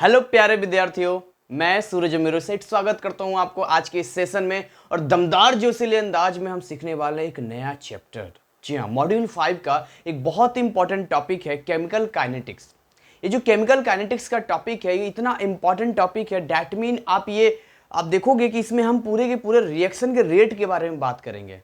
Hello प्यारे विद्यार्थियों, मैं सूरज अमीरों से स्वागत करता हूं आपको आज के इस सेशन में। और दमदार जोशीले अंदाज में हम सीखने वाले एक नया चैप्टर। जी हाँ, मॉड्यूल 5 का एक बहुत इंपॉर्टेंट टॉपिक है केमिकल काइनेटिक्स। ये जो केमिकल काइनेटिक्स का टॉपिक है, ये इतना इंपॉर्टेंट टॉपिक है, डैट मीन आप देखोगे कि इसमें हम पूरे के पूरे रिएक्शन के रेट के बारे में बात करेंगे।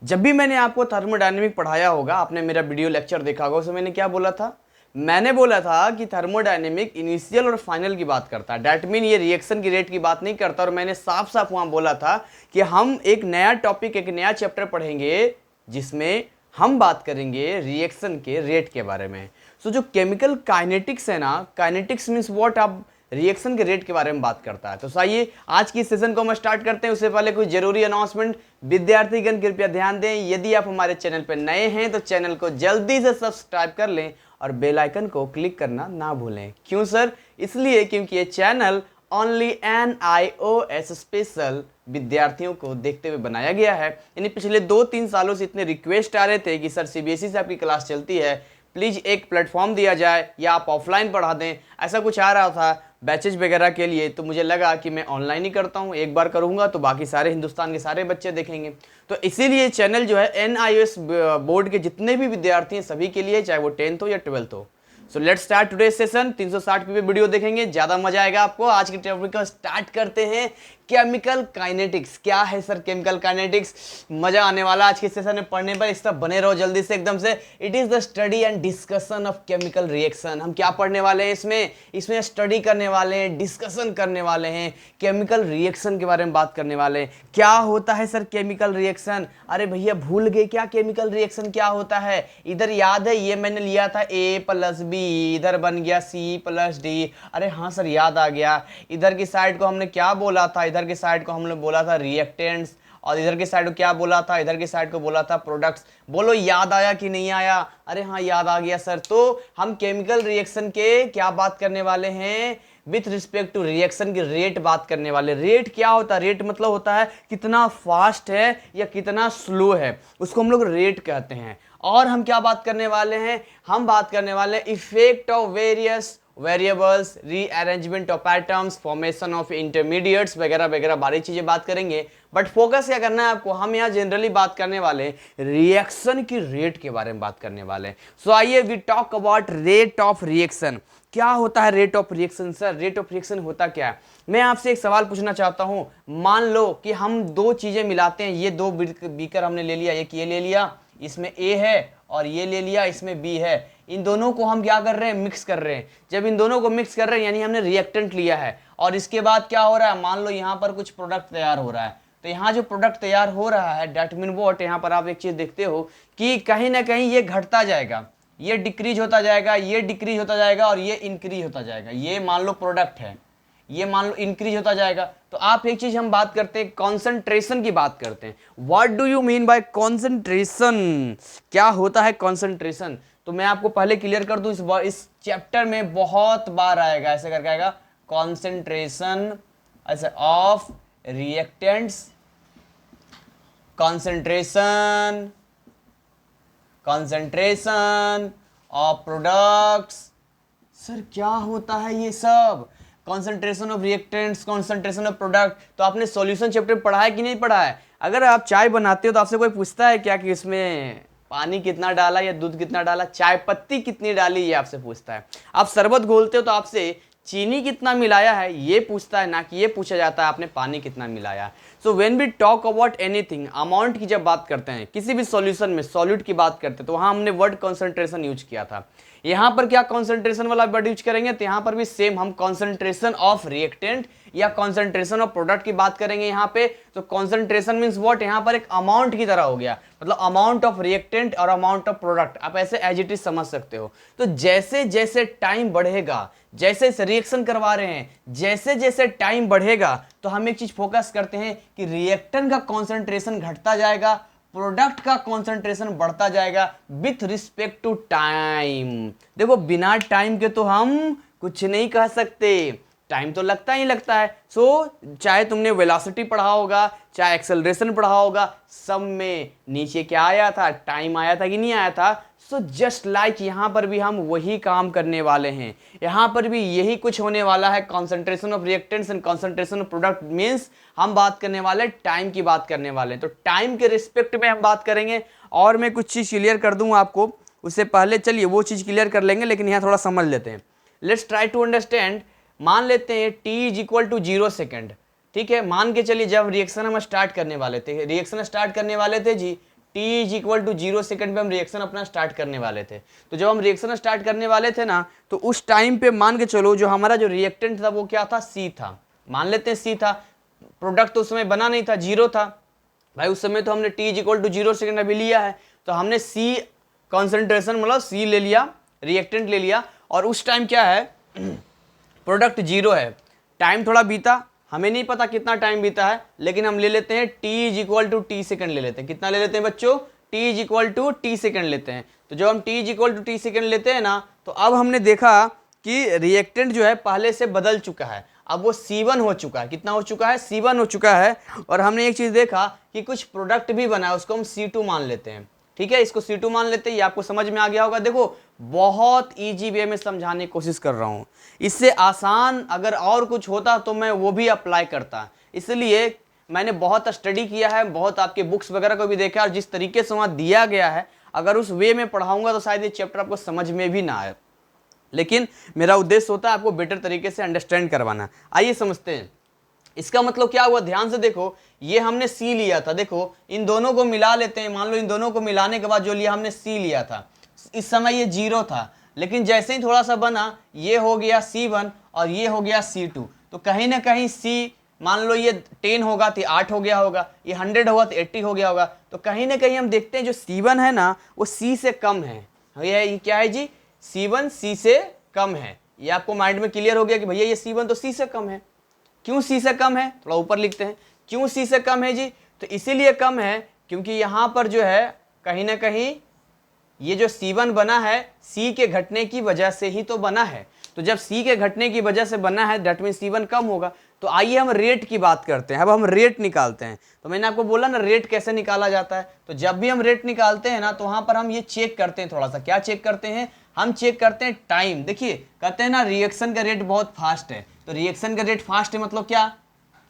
जब भी मैंने आपको थर्मोडायनेमिक पढ़ाया होगा, आपने मेरा वीडियो लेक्चर देखा होगा, उसमें मैंने क्या बोला था? मैंने बोला था कि थर्मोडायनेमिक इनिशियल और फाइनल की बात करता है, डैट मीन ये रिएक्शन की रेट की बात नहीं करता। और मैंने साफ साफ वहां बोला था कि हम एक नया टॉपिक, एक नया चैप्टर पढ़ेंगे जिसमें हम बात करेंगे रिएक्शन के रेट के बारे में। सो जो केमिकल काइनेटिक्स है ना, काइनेटिक्स मीन्स व्हाट, आप रिएक्शन के रेट के बारे में बात करता है। तो आइए आज की सेशन को हम स्टार्ट करते हैं। उससे पहले कुछ जरूरी अनाउंसमेंट। विद्यार्थीगण कृपया ध्यान दें, यदि आप हमारे चैनल पर नए हैं तो चैनल को जल्दी से सब्सक्राइब कर लें और बेल आइकन को क्लिक करना ना भूलें। क्यों सर? इसलिए क्योंकि ये चैनल ओनली NIOS स्पेशल विद्यार्थियों को देखते हुए बनाया गया है। यानी पिछले 2-3 सालों से इतने रिक्वेस्ट आ रहे थे कि सर CBSE से आपकी क्लास चलती है, प्लीज एक प्लेटफॉर्म दिया जाए या आप ऑफलाइन पढ़ा दें, ऐसा कुछ आ रहा था बैचेज वगैरह के लिए। तो मुझे लगा कि मैं ऑनलाइन ही करता हूँ, एक बार करूँगा तो बाकी सारे हिंदुस्तान के सारे बच्चे देखेंगे। तो इसीलिए चैनल जो है NIOS बोर्ड के जितने भी विद्यार्थी हैं सभी के लिए, चाहे वो 10th हो या 12th हो। So let's start today session. 360 पे वीडियो देखेंगे, ज्यादा मजा आएगा आपको। आज के टॉपिक को स्टार्ट करते हैं। केमिकल काइनेटिक्स क्या है सर? केमिकल काइनेटिक्स मजा आने वाला आज के सेशन में पढ़ने पर, इस तरह बने रहो जल्दी से एकदम से। It is the study and discussion of chemical reaction. हम क्या पढ़ने वाले हैं इसमें स्टडी करने वाले हैं, डिस्कशन करने वाले हैं, केमिकल रिएक्शन के बारे में बात करने वाले हैं। क्या होता है सर केमिकल रिएक्शन? अरे भैया भूल गए क्या केमिकल रिएक्शन क्या होता है? इधर याद है, ये मैंने लिया था A + B, इधर बन गया C + D। अरे हाँ सर याद आ गया। इधर की साइड को हमने क्या बोला था? इधर की साइड को हमने बोला था रिएक्टेंट्स, और इधर की साइड को क्या बोला था? इधर की साइड को बोला था प्रोडक्ट्स। बोलो याद आया कि नहीं आया? अरे हाँ याद आ गया सर। तो हम केमिकल रिएक्शन के क्या बात करने वाले हैं? विथ रिस्पेक्ट टू रिएक्शन की रेट बात करने वाले। रेट क्या होता है? रेट मतलब होता है कितना फास्ट है या कितना स्लो है, उसको हम लोग रेट कहते हैं। और हम क्या बात करने वाले हैं? हम बात करने वाले हैं effect of various variables, rearrangement of atoms, formation of intermediates वगैरह वगैरह बारी चीजें बात करेंगे। बट फोकस क्या करना है आपको? हम यहाँ जनरली बात करने वाले रिएक्शन की रेट के बारे में बात करने वाले हैं। सो आइए we talk about rate of reaction. क्या होता है rate of reaction sir? Rate of reaction होता क्या है? मैं आपसे एक सवाल पूछना चाहता हूं। मान लो कि हम दो चीजें मिलाते हैं। ये दो बीकर हमने ले लिया, एक ये ले लिया, इसमें A है, और ये ले लिया, इसमें B है। इन दोनों को हम क्या कर रहे हैं? मिक्स कर रहे हैं। जब इन दोनों को मिक्स कर रहे हैं यानी हमने रिएक्टेंट लिया है, और इसके बाद क्या हो रहा है? मान लो यहाँ पर कुछ प्रोडक्ट तैयार हो रहा है। तो यहाँ जो प्रोडक्ट तैयार हो रहा है, डैट मीन व्हाट, यहाँ पर आप एक चीज देखते हो कि कहीं ना कहीं ये घटता जाएगा, ये डिक्रीज होता जाएगा, ये डिक्रीज होता जाएगा, और ये इंक्रीज होता जाएगा। ये मान लो प्रोडक्ट है, ये मान लो इंक्रीज होता जाएगा। तो आप एक चीज हम बात करते हैं, कॉन्सेंट्रेशन की बात करते हैं। What do you mean by concentration? क्या होता है कॉन्सेंट्रेशन? तो मैं आपको पहले क्लियर कर दूं, इस चैप्टर में बहुत बार आएगा, ऐसे करके आएगा कॉन्सेंट्रेशन ऐसे of reactants, concentration concentration of products. Sir क्या होता है ये सब? Concentration of reactants, concentration of product. तो आपने सॉल्यूशन चैप्टर पढ़ा है कि नहीं पढ़ा है? अगर आप चाय बनाते हो तो आपसे कोई पूछता है क्या कि इसमें पानी कितना डाला या दूध कितना डाला, चाय पत्ती कितनी डाली, ये आपसे पूछता है। आप शरबत घोलते हो तो आपसे चीनी कितना मिलाया है ये पूछता है, ना कि ये पूछा जाता है आपने पानी कितना मिलाया। So when we talk about anything, amount की जब बात करते हैं, किसी भी सॉल्यूशन में सॉल्यूट की बात करते हैं, तो वहां हमने वर्ड कॉन्सेंट्रेशन यूज किया था। यहां पर क्या कॉन्सेंट्रेशन वाला वर्ड यूज करेंगे? तो यहां पर भी सेम हम कॉन्सेंट्रेशन ऑफ रिएक्टेंट या कॉन्सेंट्रेशन ऑफ प्रोडक्ट की बात करेंगे यहां पे। तो कॉन्सेंट्रेशन मींस व्हाट, यहां पर एक अमाउंट की तरह हो गया, मतलब अमाउंट ऑफ रिएक्टेंट और अमाउंट ऑफ प्रोडक्ट, आप ऐसे एज इट इज समझ सकते हो। तो जैसे जैसे टाइम बढ़ेगा, जैसे रिएक्शन करवा रहे हैं, जैसे जैसे टाइम बढ़ेगा, तो हम एक चीज फोकस करते हैं कि रिएक्टेंट का कॉन्सेंट्रेशन घटता जाएगा, प्रोडक्ट का कॉन्सेंट्रेशन बढ़ता जाएगा विथ रिस्पेक्ट टू टाइम। देखो बिना टाइम के तो हम कुछ नहीं कह सकते। टाइम तो लगता ही लगता है। चाहे तुमने वेलोसिटी पढ़ा होगा, चाहे एक्सेलरेशन पढ़ा होगा, सब में नीचे क्या आया था, टाइम आया था कि नहीं आया था। जस्ट लाइक यहाँ पर भी हम वही काम करने वाले हैं, यहाँ पर भी यही कुछ होने वाला है। Concentration of reactants and concentration of product means हम बात करने वाले टाइम की बात करने वाले हैं। तो टाइम के रिस्पेक्ट में हम बात करेंगे। और मैं कुछ चीज़ क्लियर कर दूंगा आपको, उससे पहले चलिए वो चीज़ क्लियर कर लेंगे, लेकिन यहाँ थोड़ा समझ लेते हैं। Let's try to understand. मान लेते हैं t is equal to 0 second, ठीक है। मान के चलिए जब रिएक्शन हम स्टार्ट करने वाले थे, जी t is equal to 0 second पे हम रिएक्शन अपना स्टार्ट करने वाले थे। तो जब हम रिएक्शन स्टार्ट करने वाले थे ना, तो उस टाइम पे मान के चलो जो हमारा जो रिएक्टेंट था वो क्या था, C था। मान लेते हैं C था, प्रोडक्ट तो उस समय बना नहीं था, 0 था भाई उस समय। तो हमने t is equal to 0 second अभी लिया है, तो हमने C कॉन्सेंट्रेशन मतलब C ले लिया, रिएक्टेंट ले लिया, और उस टाइम क्या है, प्रोडक्ट 0 है। टाइम थोड़ा बीता, हमें नहीं पता कितना टाइम बीता है, लेकिन हम ले लेते हैं t is equal to T second ले लेते हैं। कितना ले लेते हैं बच्चों, t is equal to T second लेते हैं। तो जब हम t is equal to T second लेते हैं ना, तो अब हमने देखा कि रिएक्टेंट जो है पहले से बदल चुका है, अब वो C1 हो चुका है। कितना हो चुका है, C1 हो चुका है। और हमने एक चीज़ देखा कि कुछ प्रोडक्ट भी बना है, उसको हम C2 मान लेते हैं, ठीक है। इसको C2 मान लेते हैं, ये आपको समझ में आ गया होगा। देखो बहुत इजी वे में समझाने की कोशिश कर रहा हूँ, इससे आसान अगर और कुछ होता तो मैं वो भी अप्लाई करता। इसलिए मैंने बहुत स्टडी किया है, बहुत आपके बुक्स वगैरह को भी देखा, और जिस तरीके से वहाँ दिया गया है अगर उस वे में पढ़ाऊंगा तो शायद ये चैप्टर आपको समझ में भी ना आए, लेकिन मेरा उद्देश्य होता है आपको बेटर तरीके से अंडरस्टैंड करवाना। आइए समझते हैं इसका मतलब क्या हुआ। ध्यान से देखो, ये हमने C लिया था, देखो इन दोनों को मिला लेते हैं। मान लो इन दोनों को मिलाने के बाद जो लिया हमने C लिया था, इस समय ये 0 था, लेकिन जैसे ही थोड़ा सा बना ये हो गया C1 और ये हो गया C2। तो कहीं ना कहीं C, मान लो ये 10 होगा तो 8 हो गया होगा, ये 100 होगा तो 80 हो गया होगा। तो कहीं ना कहीं हम देखते हैं जो C1 है ना वो C से कम है। ये क्या है जी, C1 C से कम है। ये आपको माइंड में क्लियर हो गया कि भैया ये C1 तो C से कम है। क्यों C से कम है, थोड़ा ऊपर लिखते हैं, क्यों C से कम है जी। तो इसीलिए कम है क्योंकि यहाँ पर जो है कहीं ना कहीं ये जो C1 बना है C के घटने की वजह से ही तो बना है। तो जब C के घटने की वजह से बना है दैट मीन C1 कम होगा। तो आइए हम रेट की बात करते हैं। अब हम रेट निकालते हैं। तो मैंने आपको बोला ना रेट कैसे निकाला जाता है। तो जब भी हम रेट निकालते हैं ना, तो वहां पर हम ये चेक करते हैं, थोड़ा सा क्या चेक करते हैं, हम चेक करते हैं टाइम। देखिए कहते हैं ना रिएक्शन का रेट बहुत फास्ट है, तो रिएक्शन का रेट फास्ट है मतलब क्या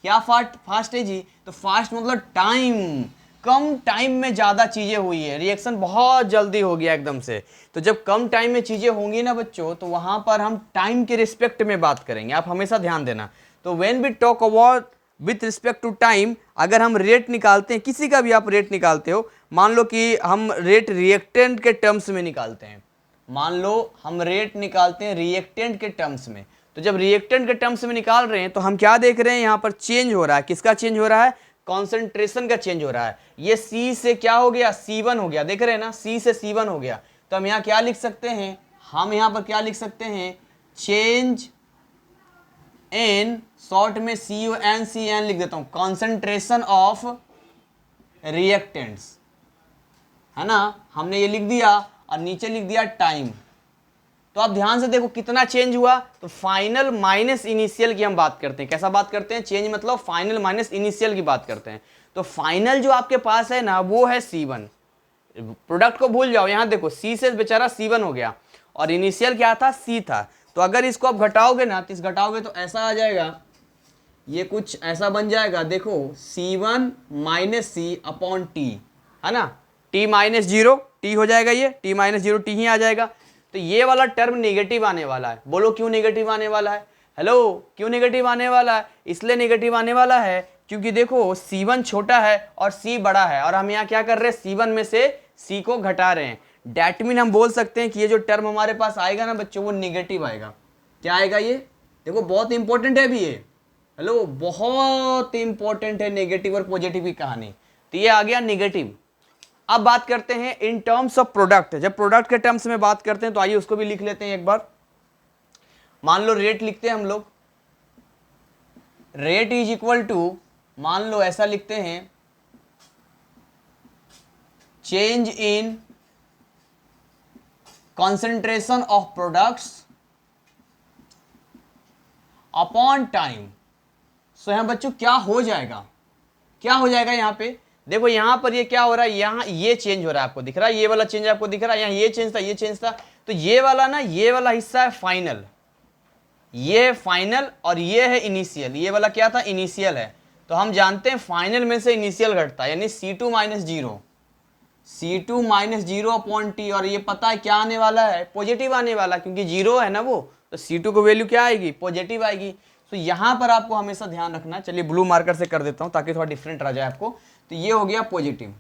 क्या फास्ट है जी। तो फास्ट मतलब टाइम, कम टाइम में ज़्यादा चीज़ें हुई है, रिएक्शन बहुत जल्दी हो गया एकदम से। तो जब कम टाइम में चीज़ें होंगी ना बच्चों, तो वहाँ पर हम टाइम के रिस्पेक्ट में बात करेंगे, आप हमेशा ध्यान देना। तो when we talk about with respect to time, अगर हम रेट निकालते हैं, किसी का भी आप रेट निकालते हो, मान लो कि हम रेट रिएक्टेंट के टर्म्स में निकालते हैं, मान लो हम रेट निकालते हैं रिएक्टेंट के टर्म्स में। तो जब रिएक्टेंट के टर्म्स में निकाल रहे हैं तो हम क्या देख रहे हैं, यहाँ पर चेंज हो रहा है। किसका चेंज हो रहा है, कॉन्सेंट्रेशन का चेंज हो रहा है। ये C से क्या हो गया, C1 हो गया, देख रहे हैं ना, C से C1 हो गया। तो हम यहाँ क्या लिख सकते हैं, हम यहाँ पर क्या लिख सकते हैं, चेंज इन, शॉर्ट में CONCN लिख देता हूं, कॉन्सेंट्रेशन ऑफ रिएक्टेंट्स, है ना। हमने ये लिख दिया और नीचे लिख दिया टाइम। तो आप ध्यान से देखो कितना चेंज हुआ। तो फाइनल माइनस इनिशियल की हम बात करते हैं। कैसा बात करते हैं, चेंज मतलब फाइनल माइनस इनिशियल की बात करते हैं। तो फाइनल जो आपके पास है ना वो है C1। प्रोडक्ट को भूल जाओ, यहां देखो C से बेचारा C1 हो गया और इनिशियल क्या था, C था। तो अगर इसको आप घटाओगे ना, तो इस घटाओगे तो ऐसा आ जाएगा, ये कुछ ऐसा बन जाएगा, देखो C1 minus C upon T, है ना। T माइनस 0 T हो जाएगा, ये T माइनस 0 T ही आ जाएगा। तो ये वाला टर्म नेगेटिव आने वाला है। बोलो क्यों नेगेटिव आने वाला है, हेलो क्यों नेगेटिव आने वाला है। इसलिए नेगेटिव आने वाला है क्योंकि देखो C1 छोटा है और C बड़ा है, और हम यहाँ क्या कर रहे हैं, C1 में से C को घटा रहे हैं। डैट मीन हम बोल सकते हैं कि ये जो टर्म हमारे पास आएगा ना बच्चों, वो निगेटिव आएगा। क्या आएगा, ये देखो बहुत इंपॉर्टेंट है अभी ये, हेलो बहुत इंपॉर्टेंट है नेगेटिव और पॉजिटिव की कहानी। तो ये आ गया नेगेटिव। अब बात करते हैं इन टर्म्स ऑफ प्रोडक्ट। जब प्रोडक्ट के टर्म्स में बात करते हैं तो आइए उसको भी लिख लेते हैं एक बार। मान लो रेट लिखते हैं हम लोग, रेट इज इक्वल टू, मान लो ऐसा लिखते हैं, change in concentration of products upon time. So यहाँ बच्चों क्या हो जाएगा, क्या हो जाएगा यहाँ पे, देखो यहाँ पर ये क्या हो रहा है, यहाँ ये चेंज हो रहा है, आपको दिख रहा है, ये वाला चेंज आपको दिख रहा है, यहाँ ये चेंज था, ये चेंज था, तो ये वाला ना, ये वाला हिस्सा है फाइनल, ये फाइनल और ये है इनिशियल, ये वाला क्या था, इनिशियल है। तो हम जानते हैं फाइनल में से इनिशियल घटता है, यानी C2 minus zero, C2 minus zero upon T, और ये पता है क्या आने वाला है, पॉजिटिव आने वाला, क्योंकि जीरो है ना वो, तो C2 को वैल्यू क्या आएगी, पॉजिटिव आएगी। तो यहाँ पर आपको हमेशा ध्यान रखना है, चलिए ब्लू मार्कर से कर देता हूँ ताकि थोड़ा डिफरेंट रह जाए आपको। तो ये हो गया पॉजिटिव,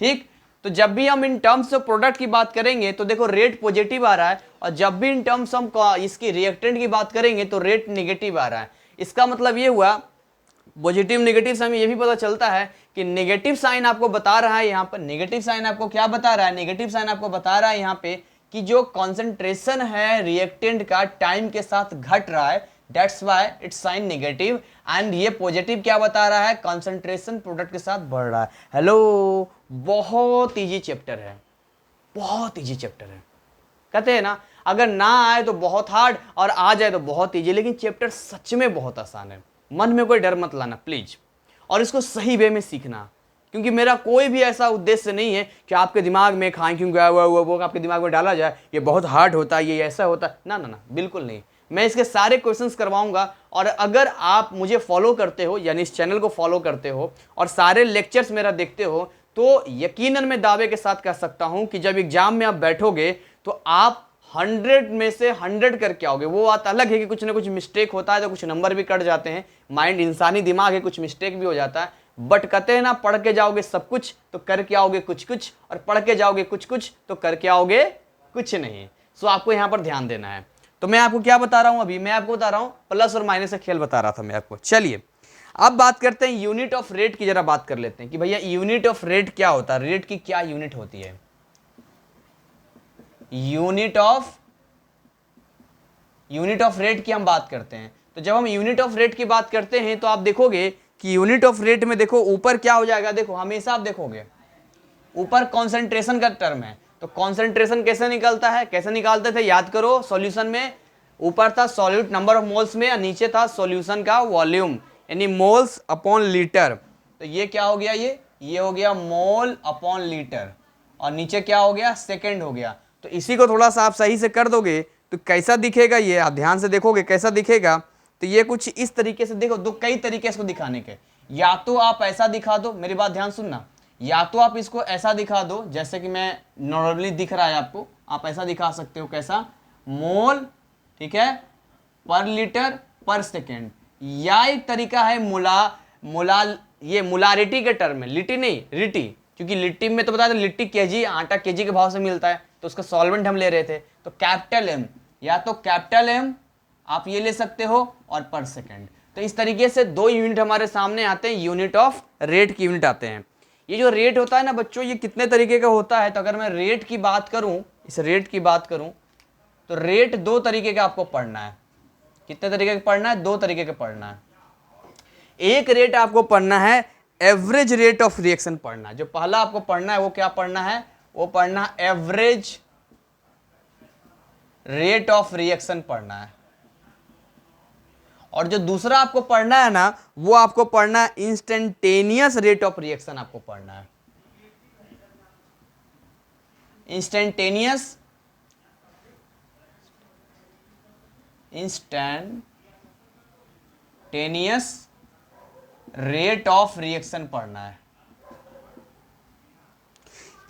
ठीक। तो जब भी हम इन टर्म्स ऑफ प्रोडक्ट की बात करेंगे तो देखो रेट पॉजिटिव आ रहा है, और जब भी इन टर्म्स हम इसकी रिएक्टेंट की बात करेंगे तो रेट नेगेटिव आ रहा है। इसका मतलब ये हुआ, पॉजिटिव नेगेटिव से हमें ये भी पता चलता है कि नेगेटिव साइन आपको बता रहा है यहाँ पर, नेगेटिव साइन आपको क्या बता रहा है, नेगेटिव साइन आपको बता रहा है यहाँ पे कि जो कॉन्सेंट्रेशन है रिएक्टेंट का टाइम के साथ घट रहा है, that's why its sign negative. And ये पॉजिटिव क्या बता रहा है, कॉन्सेंट्रेशन प्रोडक्ट के साथ बढ़ रहा है। हेलो, बहुत इजी चैप्टर है, बहुत इजी चैप्टर है। कहते हैं ना, अगर ना आए तो बहुत हार्ड और आ जाए तो बहुत इजी, लेकिन चैप्टर सच में बहुत आसान है। मन में कोई डर मत लाना प्लीज, और इसको सही वे में सीखना, क्योंकि मेरा कोई भी ऐसा उद्देश्य नहीं है कि आपके दिमाग में खाएं क्यों गया हुआ वो आपके दिमाग में डाला जाए, ये बहुत हार्ड होता है, ये ऐसा होता है, ना ना ना, बिल्कुल नहीं। मैं इसके सारे क्वेश्चंस करवाऊंगा, और अगर आप मुझे फॉलो करते हो, यानी इस चैनल को फॉलो करते हो और सारे लेक्चर्स मेरा देखते हो, तो यकीनन मैं दावे के साथ कह सकता हूं कि जब एग्जाम में आप बैठोगे तो आप 100 में से 100 करके आओगे। वो बात अलग है कि कुछ ना कुछ मिस्टेक होता है तो कुछ नंबर भी कट जाते हैं, माइंड इंसानी दिमाग है, कुछ मिस्टेक भी हो जाता है, बट कहते हैं ना, पढ़ के जाओगे सब कुछ तो करके आओगे कुछ कुछ, और पढ़ के जाओगे कुछ कुछ तो करके आओगे कुछ नहीं। सो आपको यहाँ पर ध्यान देना है। तो मैं आपको क्या बता रहा हूं, अभी मैं आपको बता रहा हूं प्लस और माइनस का खेल बता रहा था मैं आपको। चलिए अब बात करते हैं यूनिट ऑफ रेट की, जरा बात कर लेते हैं कि भैया यूनिट ऑफ रेट क्या होता है, रेट की क्या यूनिट होती है। यूनिट ऑफ रेट की हम बात करते हैं। तो जब हम यूनिट ऑफ रेट की बात करते हैं तो आप देखोगे कि यूनिट ऑफ रेट में देखो ऊपर क्या हो जाएगा, देखो हमेशा आप देखोगे ऊपर कॉन्सेंट्रेशन का टर्म है। तो कॉन्सेंट्रेशन कैसे निकलता है, कैसे निकालते थे, याद करो, सॉल्यूशन में ऊपर था सॉल्यूट नंबर ऑफ मोल्स में, और नीचे था सॉल्यूशन का वॉल्यूम, यानी मोल्स अपॉन लीटर। तो ये क्या हो गया, ये हो गया मोल अपॉन लीटर, और नीचे क्या हो गया, सेकेंड हो गया। तो इसी को थोड़ा सा आप सही से कर दोगे तो कैसा दिखेगा, ये आप ध्यान से देखोगे कैसा दिखेगा। तो ये कुछ इस तरीके से, देखो दो कई तरीके इसको दिखाने के, या तो आप ऐसा दिखा दो, मेरी बात ध्यान सुनना, या तो आप इसको ऐसा दिखा दो जैसे कि मैं नॉर्मली दिख रहा है आपको, आप ऐसा दिखा सकते हो, कैसा, मोल, ठीक है, पर लीटर पर सेकेंड। या एक तरीका है ये मोलारिटी के टर्म में, लिटी नहीं रिटी, क्योंकि लिट्टी में तो बता दें लिट्टी केजी, आटा केजी के भाव से मिलता है, तो उसका सॉल्वेंट हम ले रहे थे। तो कैपिटल एम, या तो कैपिटल एम आप ये ले सकते हो, और पर सेकेंड। तो इस तरीके से दो यूनिट हमारे सामने आते हैं, यूनिट ऑफ रेट की यूनिट आते हैं। ये जो रेट होता है ना बच्चों, ये कितने तरीके का होता है, तो अगर मैं रेट की बात करूं, इस रेट की बात करूं, तो रेट दो तरीके का आपको पढ़ना है। कितने तरीके का पढ़ना है, दो तरीके का पढ़ना है। एक रेट आपको पढ़ना है एवरेज रेट ऑफ रिएक्शन पढ़ना है। जो पहला आपको पढ़ना है वो क्या पढ़ना है, वो पढ़ना है एवरेज रेट ऑफ रिएक्शन पढ़ना है। और जो दूसरा आपको पढ़ना है ना, वो आपको पढ़ना है इंस्टेंटेनियस रेट ऑफ रिएक्शन आपको पढ़ना है। इंस्टेंटेनियस रेट ऑफ रिएक्शन पढ़ना है।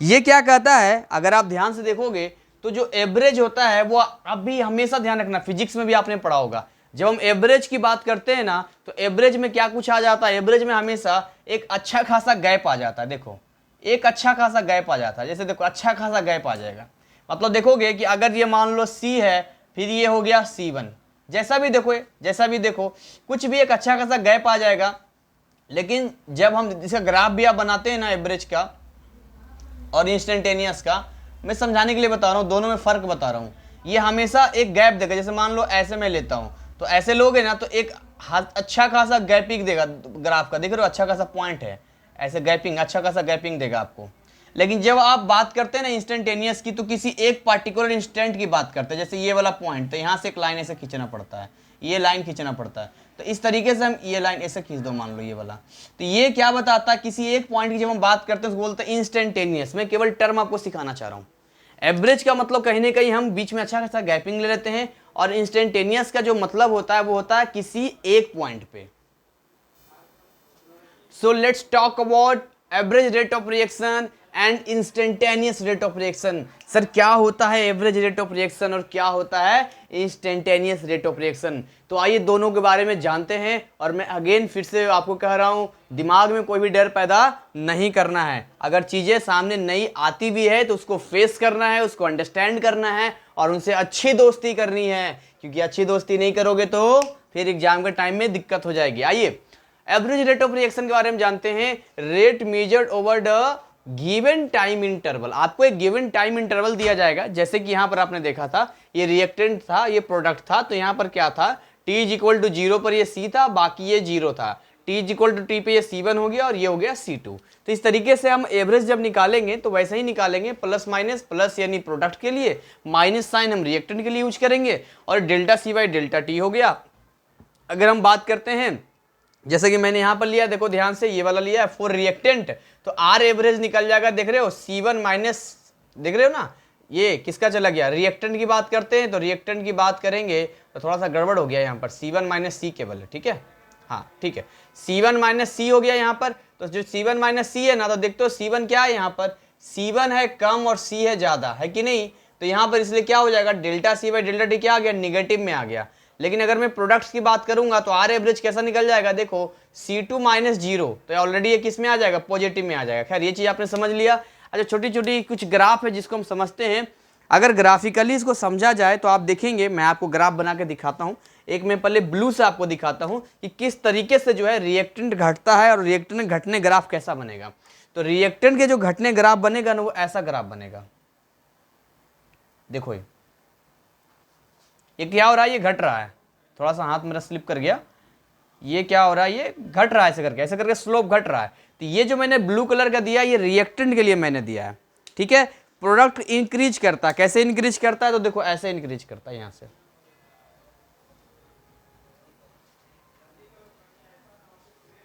ये क्या कहता है, अगर आप ध्यान से देखोगे तो जो एवरेज होता है वो अभी हमेशा ध्यान रखना, फिजिक्स में भी आपने पढ़ा होगा, जब हम एवरेज की बात करते हैं ना तो एवरेज में क्या कुछ आ जाता है, एवरेज में हमेशा एक अच्छा खासा गैप आ जाता है। देखो एक अच्छा खासा गैप आ जाता है, जैसे देखो अच्छा खासा गैप आ जाएगा, मतलब देखोगे कि अगर ये मान लो C है, फिर ये हो गया C1, जैसा भी देखो कुछ भी एक अच्छा खासा गैप आ जाएगा। लेकिन जब हम इसका ग्राफ भी आप बनाते हैं ना, एवरेज का और इंस्टेंटेनियस का, मैं समझाने के लिए बता रहा हूँ, दोनों में फर्क बता रहा हूँ। ये हमेशा एक गैप देगा, जैसे मान लो ऐसे मैं लेता हूँ, तो ऐसे लोगे ना तो एक अच्छा खासा गैपिंग देगा ग्राफ का, देख रहे हो अच्छा खासा पॉइंट है, ऐसे गैपिंग, अच्छा खासा गैपिंग देगा आपको। लेकिन जब आप बात करते हैं ना इंस्टेंटेनियस की, तो किसी एक पार्टिकुलर इंस्टेंट की बात करते हैं, जैसे ये वाला पॉइंट, तो यहाँ से एक लाइन ऐसे खींचना पड़ता है, ये लाइन खींचना पड़ता है। तो इस तरीके से हम ये लाइन ऐसे खींच दो, मान लो ये वाला। तो ये क्या बताता है, किसी एक पॉइंट की जब हम बात करते हैं उसको बोलते हैं इंस्टेंटेनियस। मैं केवल टर्म आपको सिखाना चाह रहा हूँ। एवरेज का मतलब कहीं ना कहीं हम बीच में अच्छा खासा गैपिंग ले लेते हैं, और इंस्टेंटेनियस का जो मतलब होता है वो होता है किसी एक पॉइंट पे। So let's talk about average rate of reaction and instantaneous rate of reaction. Sir क्या होता है एवरेज रेट ऑफ रिएक्शन और क्या होता है इंस्टेंटेनियस रेट ऑफ रिएक्शन? तो आइए दोनों के बारे में जानते हैं। और मैं अगेन फिर से आपको कह रहा हूं, दिमाग में कोई भी डर पैदा नहीं करना है। अगर चीजें सामने नई आती भी है तो उसको फेस करना है, उसको अंडरस्टैंड करना है और उनसे अच्छी दोस्ती करनी है, क्योंकि अच्छी दोस्ती नहीं करोगे तो फिर एग्जाम के टाइम में दिक्कत हो जाएगी। आइए एवरेज रेट ऑफ रिएक्शन के बारे में जानते हैं। Rate measured over the given time interval. आपको एक गिवन टाइम इंटरवल दिया जाएगा, जैसे कि यहां पर आपने देखा था ये रिएक्टेंट था, ये प्रोडक्ट था। तो यहां पर क्या था, t इज इक्वल टू 0 पर ये c था, बाकी ये 0 था। t is equal to t पे ये c1 हो गया और ये हो गया c2। तो इस तरीके से हम एवरेज जब निकालेंगे तो वैसे ही निकालेंगे, प्लस माइनस, प्लस यानी प्रोडक्ट के लिए, माइनस साइन हम रिएक्टेंट के लिए यूज करेंगे, और delta c by delta t हो गया। अगर हम बात करते हैं, जैसे कि मैंने यहां पर लिया, देखो ध्यान से, ये वाला लिया है फॉर रिएक्टेंट, तो आर एवरेज निकल जाएगा, देख रहे हो C1 माइनस, देख रहे हो ना, ये किसका चला गया, रिएक्टेंट की बात करते हैं। तो रिएक्टेंट की बात करेंगे तो थोड़ा सा गड़बड़ हो गया यहाँ पर, C1 माइनस सी केवल है, ठीक है, हाँ ठीक है, C1 माइनस सी हो गया यहाँ पर। तो जो C1 माइनस सी है ना, तो देखते हो C1 क्या है यहाँ पर, C1 है कम और C है ज्यादा, है कि नहीं? तो यहाँ पर इसलिए क्या हो जाएगा, delta C by delta T क्या आ गया, निगेटिव में आ गया। लेकिन अगर मैं प्रोडक्ट्स की बात करूंगा तो आर एवरेज कैसा निकल जाएगा, देखो C2 माइनस 0, तो ऑलरेडी ये किस में आ जाएगा, पॉजिटिव में आ जाएगा। खैर ये चीज आपने समझ लिया। अच्छा छोटी छोटी कुछ ग्राफ है जिसको हम समझते हैं। अगर ग्राफिकली इसको समझा जाए तो आप देखेंगे, मैं आपको ग्राफ बना के दिखाता हूं। एक मैं पहले ब्लू से आपको दिखाता हूं कि किस तरीके से जो है रिएक्टेंट घटता है और रिएक्टेंट घटने ग्राफ कैसा बनेगा। तो रिएक्टेंट के जो घटने ग्राफ बनेगा ना, वो ऐसा ग्राफ बनेगा। देखो ये क्या हो रहा है, ये घट रहा है, थोड़ा सा हाथ मेरा स्लिप कर गया, ये क्या हो रहा है, ये घट रहा है, ऐसे करके स्लोप घट रहा है। तो ये जो मैंने ब्लू कलर का दिया, ये रिएक्टेंट के लिए मैंने दिया है, ठीक है। प्रोडक्ट इंक्रीज करता है, कैसे इंक्रीज करता है, तो देखो ऐसे इंक्रीज करता है, यहां से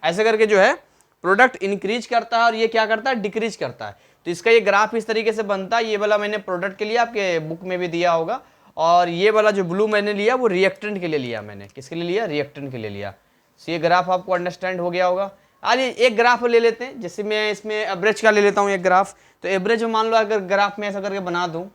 ऐसे करके जो है प्रोडक्ट इंक्रीज करता है, और ये क्या करता है, डिक्रीज करता है। तो इसका ये ग्राफ इस तरीके से बनता है। ये वाला मैंने प्रोडक्ट के लिए आपके बुक में भी दिया होगा, और ये वाला जो ब्लू मैंने लिया वो रिएक्टेंट के लिए लिया मैंने। किसके लिए लिया, रिएक्टेंट के लिए लिया। तो ये ग्राफ आपको अंडरस्टैंड हो गया होगा। आइए एक ग्राफ ले लेते हैं, जैसे मैं इसमें एवरेज का ले लेता हूँ एक ग्राफ। तो एवरेज में मान लो अगर ग्राफ में ऐसा करके बना दूं,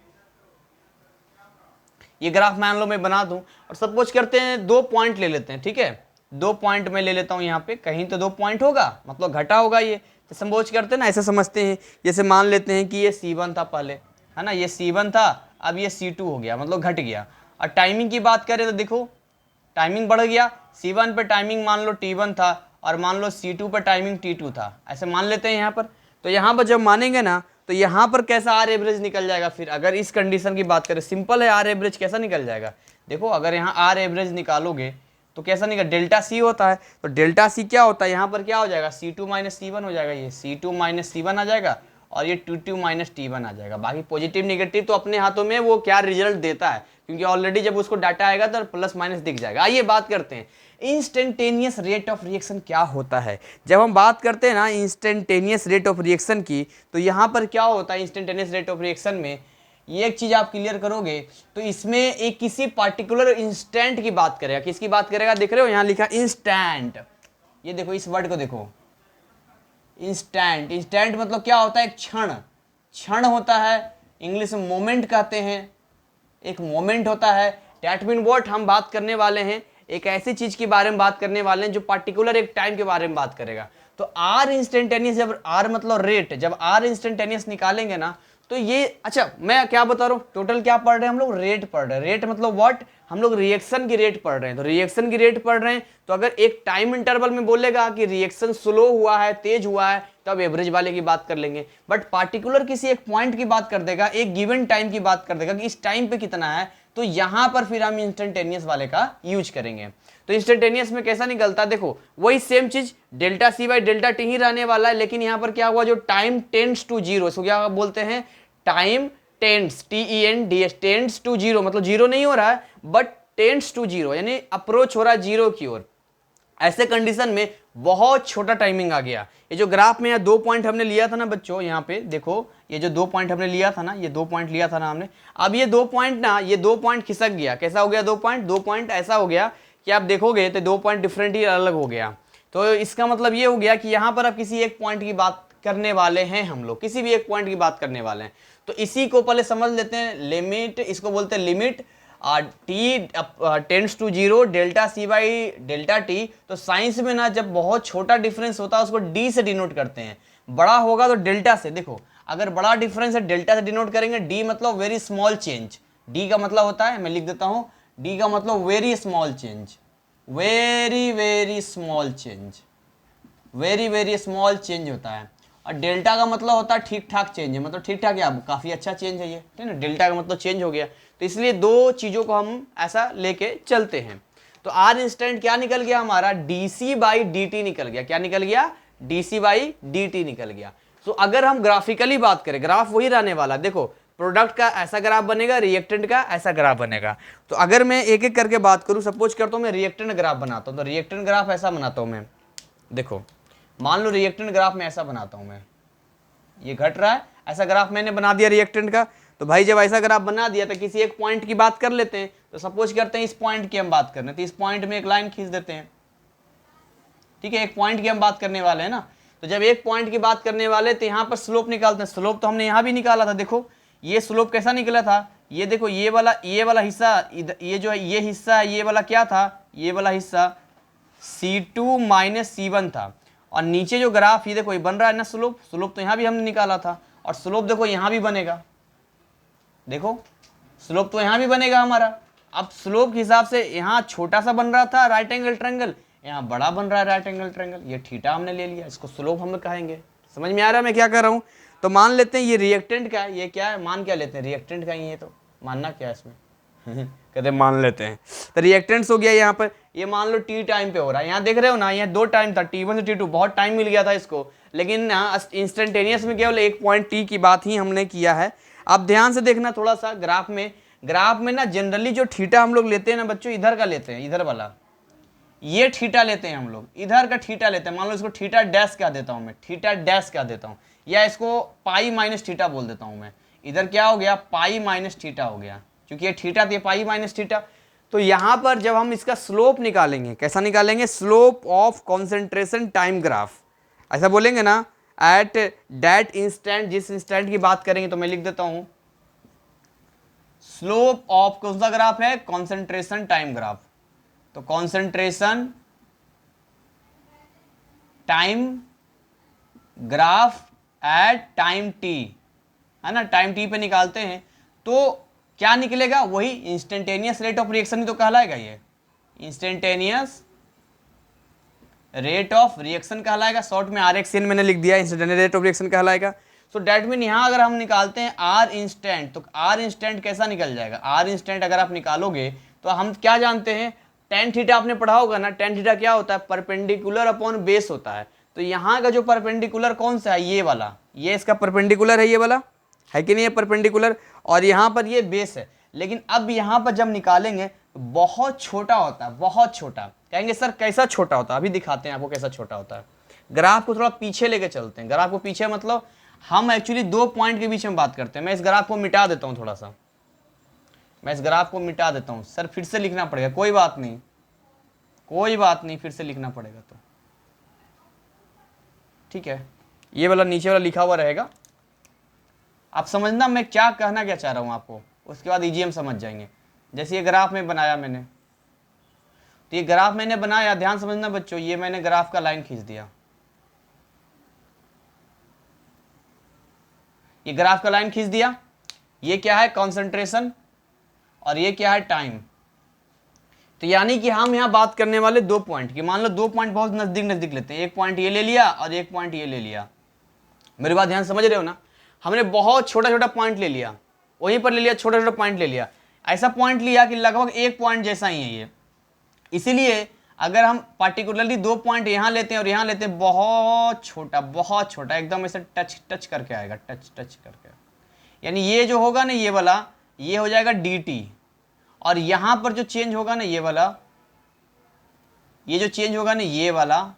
ये ग्राफ मान लो मैं बना दूं, और सपोज करते हैं 2 पॉइंट ले लेते हैं, ठीक है, 2 पॉइंट में ले लेता हूं। यहाँ पे कहीं तो 2 पॉइंट होगा, मतलब घटा होगा ये। तो सपोज करते हैं ना, ऐसे समझते हैं, जैसे मान लेते हैं कि ये C1 था पहले, है ना, ये C1 था, अब ये C2 हो गया, मतलब घट गया। और टाइमिंग की बात करें तो देखो टाइमिंग बढ़ गया, C1 पे टाइमिंग मान लो T1 था, और मान लो C2 पर टाइमिंग T2 था, ऐसे मान लेते हैं यहाँ पर। तो यहाँ पर जब मानेंगे ना, तो यहाँ पर कैसा आर एवरेज निकल जाएगा। फिर अगर इस कंडीशन की बात करें, सिंपल है, आर एवरेज कैसा निकल जाएगा, देखो अगर यहाँ आर एवरेज निकालोगे तो कैसा निकल, डेल्टा सी होता है। तो डेल्टा सी क्या होता है, यहाँ पर क्या हो जाएगा, C2 माइनस C1 हो जाएगा, ये C2 माइनस C1 आ जाएगा, और ये T2 माइनस T1 आ जाएगा। बाकी पॉजिटिव निगेटिव तो अपने हाथों में, वो क्या रिजल्ट देता है, क्योंकि ऑलरेडी जब उसको डाटा आएगा तो प्लस माइनस दिख जाएगा। आइए बात करते हैं इंस्टेंटेनियस रेट ऑफ रिएक्शन क्या होता है। जब हम बात करते हैं ना इंस्टेंटेनियस रेट ऑफ रिएक्शन की, तो यहाँ पर क्या होता है इंस्टेंटेनियस रेट ऑफ रिएक्शन में, ये एक चीज आप क्लियर करोगे तो इसमें एक किसी पार्टिकुलर इंस्टेंट की बात करेगा। किसकी बात करेगा, देख रहे हो यहाँ लिखा इंस्टेंट, ये देखो इस वर्ड को देखो, इंस्टेंट। इंस्टेंट मतलब क्या होता है, एक क्षण, क्षण होता है, इंग्लिश में मोमेंट कहते हैं, एक मोमेंट होता है। डैट मीन व्हाट, हम बात करने वाले हैं एक ऐसी चीज के बारे में बात करने वाले हैं जो पार्टिकुलर एक टाइम के बारे में बात करेगा। तो आर इंस्टेंटेनियस, जब आर मतलब रेट, जब आर इंस्टेंटेनियस निकालेंगे ना, तो ये, अच्छा मैं क्या बता रहा हूँ, टोटल क्या पढ़ रहे हैं हम लोग, रेट पढ़ रहे हैं। रेट मतलब व्हाट, हम लोग रिएक्शन की रेट पढ़ रहे हैं। तो रिएक्शन की रेट पढ़ रहे हैं, तो अगर एक टाइम इंटरवल में बोलेगा कि रिएक्शन स्लो हुआ है, तेज हुआ है, तो अब एवरेज वाले की बात कर लेंगे। बट पार्टिकुलर किसी एक पॉइंट की बात कर देगा, एक गिवन टाइम की बात कर देगा कि इस टाइम पे कितना है, तो यहां पर फिर हम इंस्टेंटेनियस वाले का यूज करेंगे। तो इंस्टेंटेनियस में कैसा निकलता, देखो वही सेम चीज, delta C by delta T ही रहने वाला है, लेकिन यहां पर क्या हुआ, जो टाइम टेंड्स टू जीरो, इसको क्या बोलते हैं, time tends, TENDS, tends to zero, मतलब जीरो नहीं हो रहा है, बट टेंड्स टू जीरो, यानी अप्रोच हो रहा है जीरो की ओर। ऐसे कंडीशन में बहुत छोटा टाइमिंग आ गया। ये जो ग्राफ में 2 पॉइंट हमने लिया था ना बच्चों, यहाँ पे देखो ये जो 2 पॉइंट हमने लिया था ना, ये 2 पॉइंट लिया था ना हमने, अब ये 2 पॉइंट ना, ये 2 पॉइंट खिसक गया। कैसा हो गया 2 पॉइंट ऐसा हो गया कि आप देखोगे तो 2 पॉइंट डिफरेंट ही अलग हो गया। तो इसका मतलब ये हो गया कि यहाँ पर अब किसी एक पॉइंट की बात करने वाले हैं हम लोग, किसी भी एक पॉइंट की बात करने वाले हैं। तो इसी को पहले समझ लेते हैं, लिमिट, इसको बोलते हैं limit T tends to zero delta C by delta T. तो साइंस में ना जब बहुत छोटा डिफरेंस होता है उसको डी से डिनोट करते हैं, बड़ा होगा तो डेल्टा से। देखो अगर बड़ा डिफरेंस है डेल्टा से डिनोट करेंगे, डी मतलब वेरी स्मॉल चेंज, डी का मतलब होता है, मैं लिख देता हूं, डी का मतलब very small change, very very small change, very very small change होता है। और डेल्टा का मतलब होता है ठीक ठाक चेंज है, मतलब ठीक ठाक या काफ़ी अच्छा चेंज है ये, ठीक है ना। डेल्टा का मतलब चेंज हो गया, तो इसलिए दो चीज़ों को हम ऐसा लेके चलते हैं। तो आर इंस्टेंट क्या निकल गया हमारा, डीसी बाई डी टी निकल गया। क्या निकल गया, डीसी बाई डी टी निकल गया। तो अगर हम ग्राफिकली बात करें, ग्राफ वही रहने वाला, देखो प्रोडक्ट का ऐसा ग्राफ बनेगा, रिएक्टेंट का ऐसा ग्राफ बनेगा। तो अगर मैं एक एक करके बात करूं, सपोज करता हूं मैं रिएक्टेंट ग्राफ बनाता हूं, तो रिएक्टेंट ग्राफ ऐसा बनाता हूं मैं, देखो मान लो रिएक्टेंट ग्राफ में ऐसा बनाता हूं मैं, ये घट रहा है, ऐसा ग्राफ मैंने बना दिया रिएक्टेंट का। तो भाई जब ऐसा ग्राफ बना दिया तो किसी एक पॉइंट की बात कर लेते हैं। तो सपोज करते हैं इस पॉइंट की हम बात कर रहे हैं, तो इस पॉइंट में एक लाइन खींच देते हैं, ठीक है, एक पॉइंट की हम बात करने वाले हैं ना। तो जब एक पॉइंट की बात करने वाले तो यहाँ पर स्लोप निकालते हैं। स्लोप तो हमने यहाँ भी निकाला था, देखो ये स्लोप कैसा निकला था, ये देखो ये वाला हिस्सा, ये जो है ये हिस्सा है, ये वाला क्या था, ये वाला हिस्सा C2 माइनस C1 था। और नीचे जो ग्राफ ये देखो ये बन रहा है ना स्लोप, स्लोप तो यहाँ भी हमने निकाला था, और स्लोप देखो यहाँ भी बनेगा, देखो स्लोप तो यहाँ भी बनेगा हमारा। अब स्लोप के हिसाब से यहाँ छोटा सा बन रहा था राइट एंगल ट्रायंगल, यहाँ बड़ा बन रहा है राइट एंगल ट्रायंगल, ये थीटा हमने ले लिया, इसको स्लोप हम कहेंगे। समझ में आ रहा है मैं क्या कर रहा हूँ। तो मान लेते हैं ये रिएक्टेंट का है, ये क्या है, मान क्या लेते हैं, रिएक्टेंट का ही है, तो मानना क्या है इसमें कहते हैं मान लेते हैं। तो रिएक्टेंट्स हो गया यहाँ पर, ये मान लो टी टाइम पे हो रहा है, यहाँ देख रहे हो ना, यहाँ 2 टाइम था, T1 से T2, बहुत टाइम मिल गया था इसको, लेकिन इंस्टेंटेनियस में केवल एक पॉइंट टी की बात ही हमने किया है। अब ध्यान से देखना थोड़ा सा ग्राफ में ना जनरली जो थीटा हम लोग लेते हैं ना बच्चों, इधर का लेते हैं, इधर वाला ये थीटा लेते हैं हम लोग, इधर का थीटा लेते हैं। मान लो इसको थीटा डैश कह देता हूँ मैं, थीटा डैश कह देता हूँ, या इसको पाई माइनस थीटा बोल देता हूँ मैं। इधर क्या हो गया, पाई माइनस थीटा हो गया, क्योंकि ये थीटा थी, पाई माइनस थीटा। तो यहाँ पर जब हम इसका स्लोप निकालेंगे, कैसा निकालेंगे, slope of concentration time graph, ऐसा बोलेंगे ना, एट दैट इंस्टेंट, जिस इंस्टेंट की बात करेंगे, तो मैं लिख देता हूँ स्लोप ऑफ, कौन सा ग्राफ है, कॉन्सेंट्रेशन टाइम ग्राफ। तो concentration time graph at time T, है ना, टाइम टी पे निकालते हैं, तो क्या निकलेगा, वही इंस्टेंटेनियस रेट ऑफ रिएक्शन ही तो कहलाएगा, ये इंस्टेंटेनियस रेट ऑफ रिएक्शन कहलाएगा, शॉर्ट में RXN मैंने लिख दिया, इंस्टेंटेनियस रेट ऑफ रिएक्शन कहलाएगा। सो डैट मीन यहाँ अगर हम निकालते हैं R इंस्टेंट, तो R इंस्टेंट कैसा निकल जाएगा, R इंस्टेंट अगर आप निकालोगे तो हम क्या जानते हैं, टेन थीटा आपने पढ़ा होगा ना, टेन थीटा क्या होता है, परपेंडिकुलर अपॉन बेस होता है। तो यहाँ का जो परपेंडिकुलर कौन सा है, ये वाला, ये इसका परपेंडिकुलर है, ये वाला है कि नहीं है परपेंडिकुलर, और यहाँ पर ये बेस है। लेकिन अब यहाँ पर जब निकालेंगे तो बहुत छोटा होता है, बहुत छोटा। कहेंगे सर कैसा छोटा होता है, अभी दिखाते हैं आपको कैसा छोटा होता है। ग्राफ को थोड़ा पीछे लेके चलते हैं, ग्राफ को पीछे मतलब हम एक्चुअली 2 पॉइंट के बीच में बात करते हैं। मैं इस ग्राफ को मिटा देता हूँ, थोड़ा सा मैं इस ग्राफ को मिटा देता हूँ। सर फिर से लिखना पड़ेगा, कोई बात नहीं, कोई बात नहीं, फिर से लिखना पड़ेगा तो ठीक है, ये वाला नीचे वाला लिखा हुआ रहेगा। आप समझना मैं क्या कहना क्या चाह रहा हूँ आपको, उसके बाद ईजी हम समझ जाएंगे। जैसे ये ग्राफ में बनाया मैंने, तो ये ग्राफ मैंने बनाया, ध्यान समझना बच्चों, ये मैंने ग्राफ का लाइन खींच दिया, ये ग्राफ का लाइन खींच दिया। ये क्या है, कॉन्सेंट्रेशन, और ये क्या है, टाइम। तो यानी कि हम यहाँ बात करने वाले 2 पॉइंट की, मान लो 2 पॉइंट बहुत नजदीक नजदीक लेते हैं, एक पॉइंट ये ले लिया और एक पॉइंट ये ले लिया। मेरी बात ध्यान समझ रहे हो ना, हमने बहुत छोटा छोटा पॉइंट ले लिया, वहीं पर ले लिया, छोटा छोटा पॉइंट ले लिया, ऐसा पॉइंट लिया कि लगभग एक पॉइंट जैसा ही है ये। इसीलिए अगर हम पार्टिकुलरली 2 पॉइंट यहाँ लेते हैं और यहाँ लेते हैं, बहुत छोटा एकदम ऐसे टच करके आएगा, टच करके, यानी ये जो होगा ना, ये वाला ये हो जाएगा dt, और यहां पर जो चेंज होगा ना ये वाला, ये जो चेंज होगा ना ये वाला,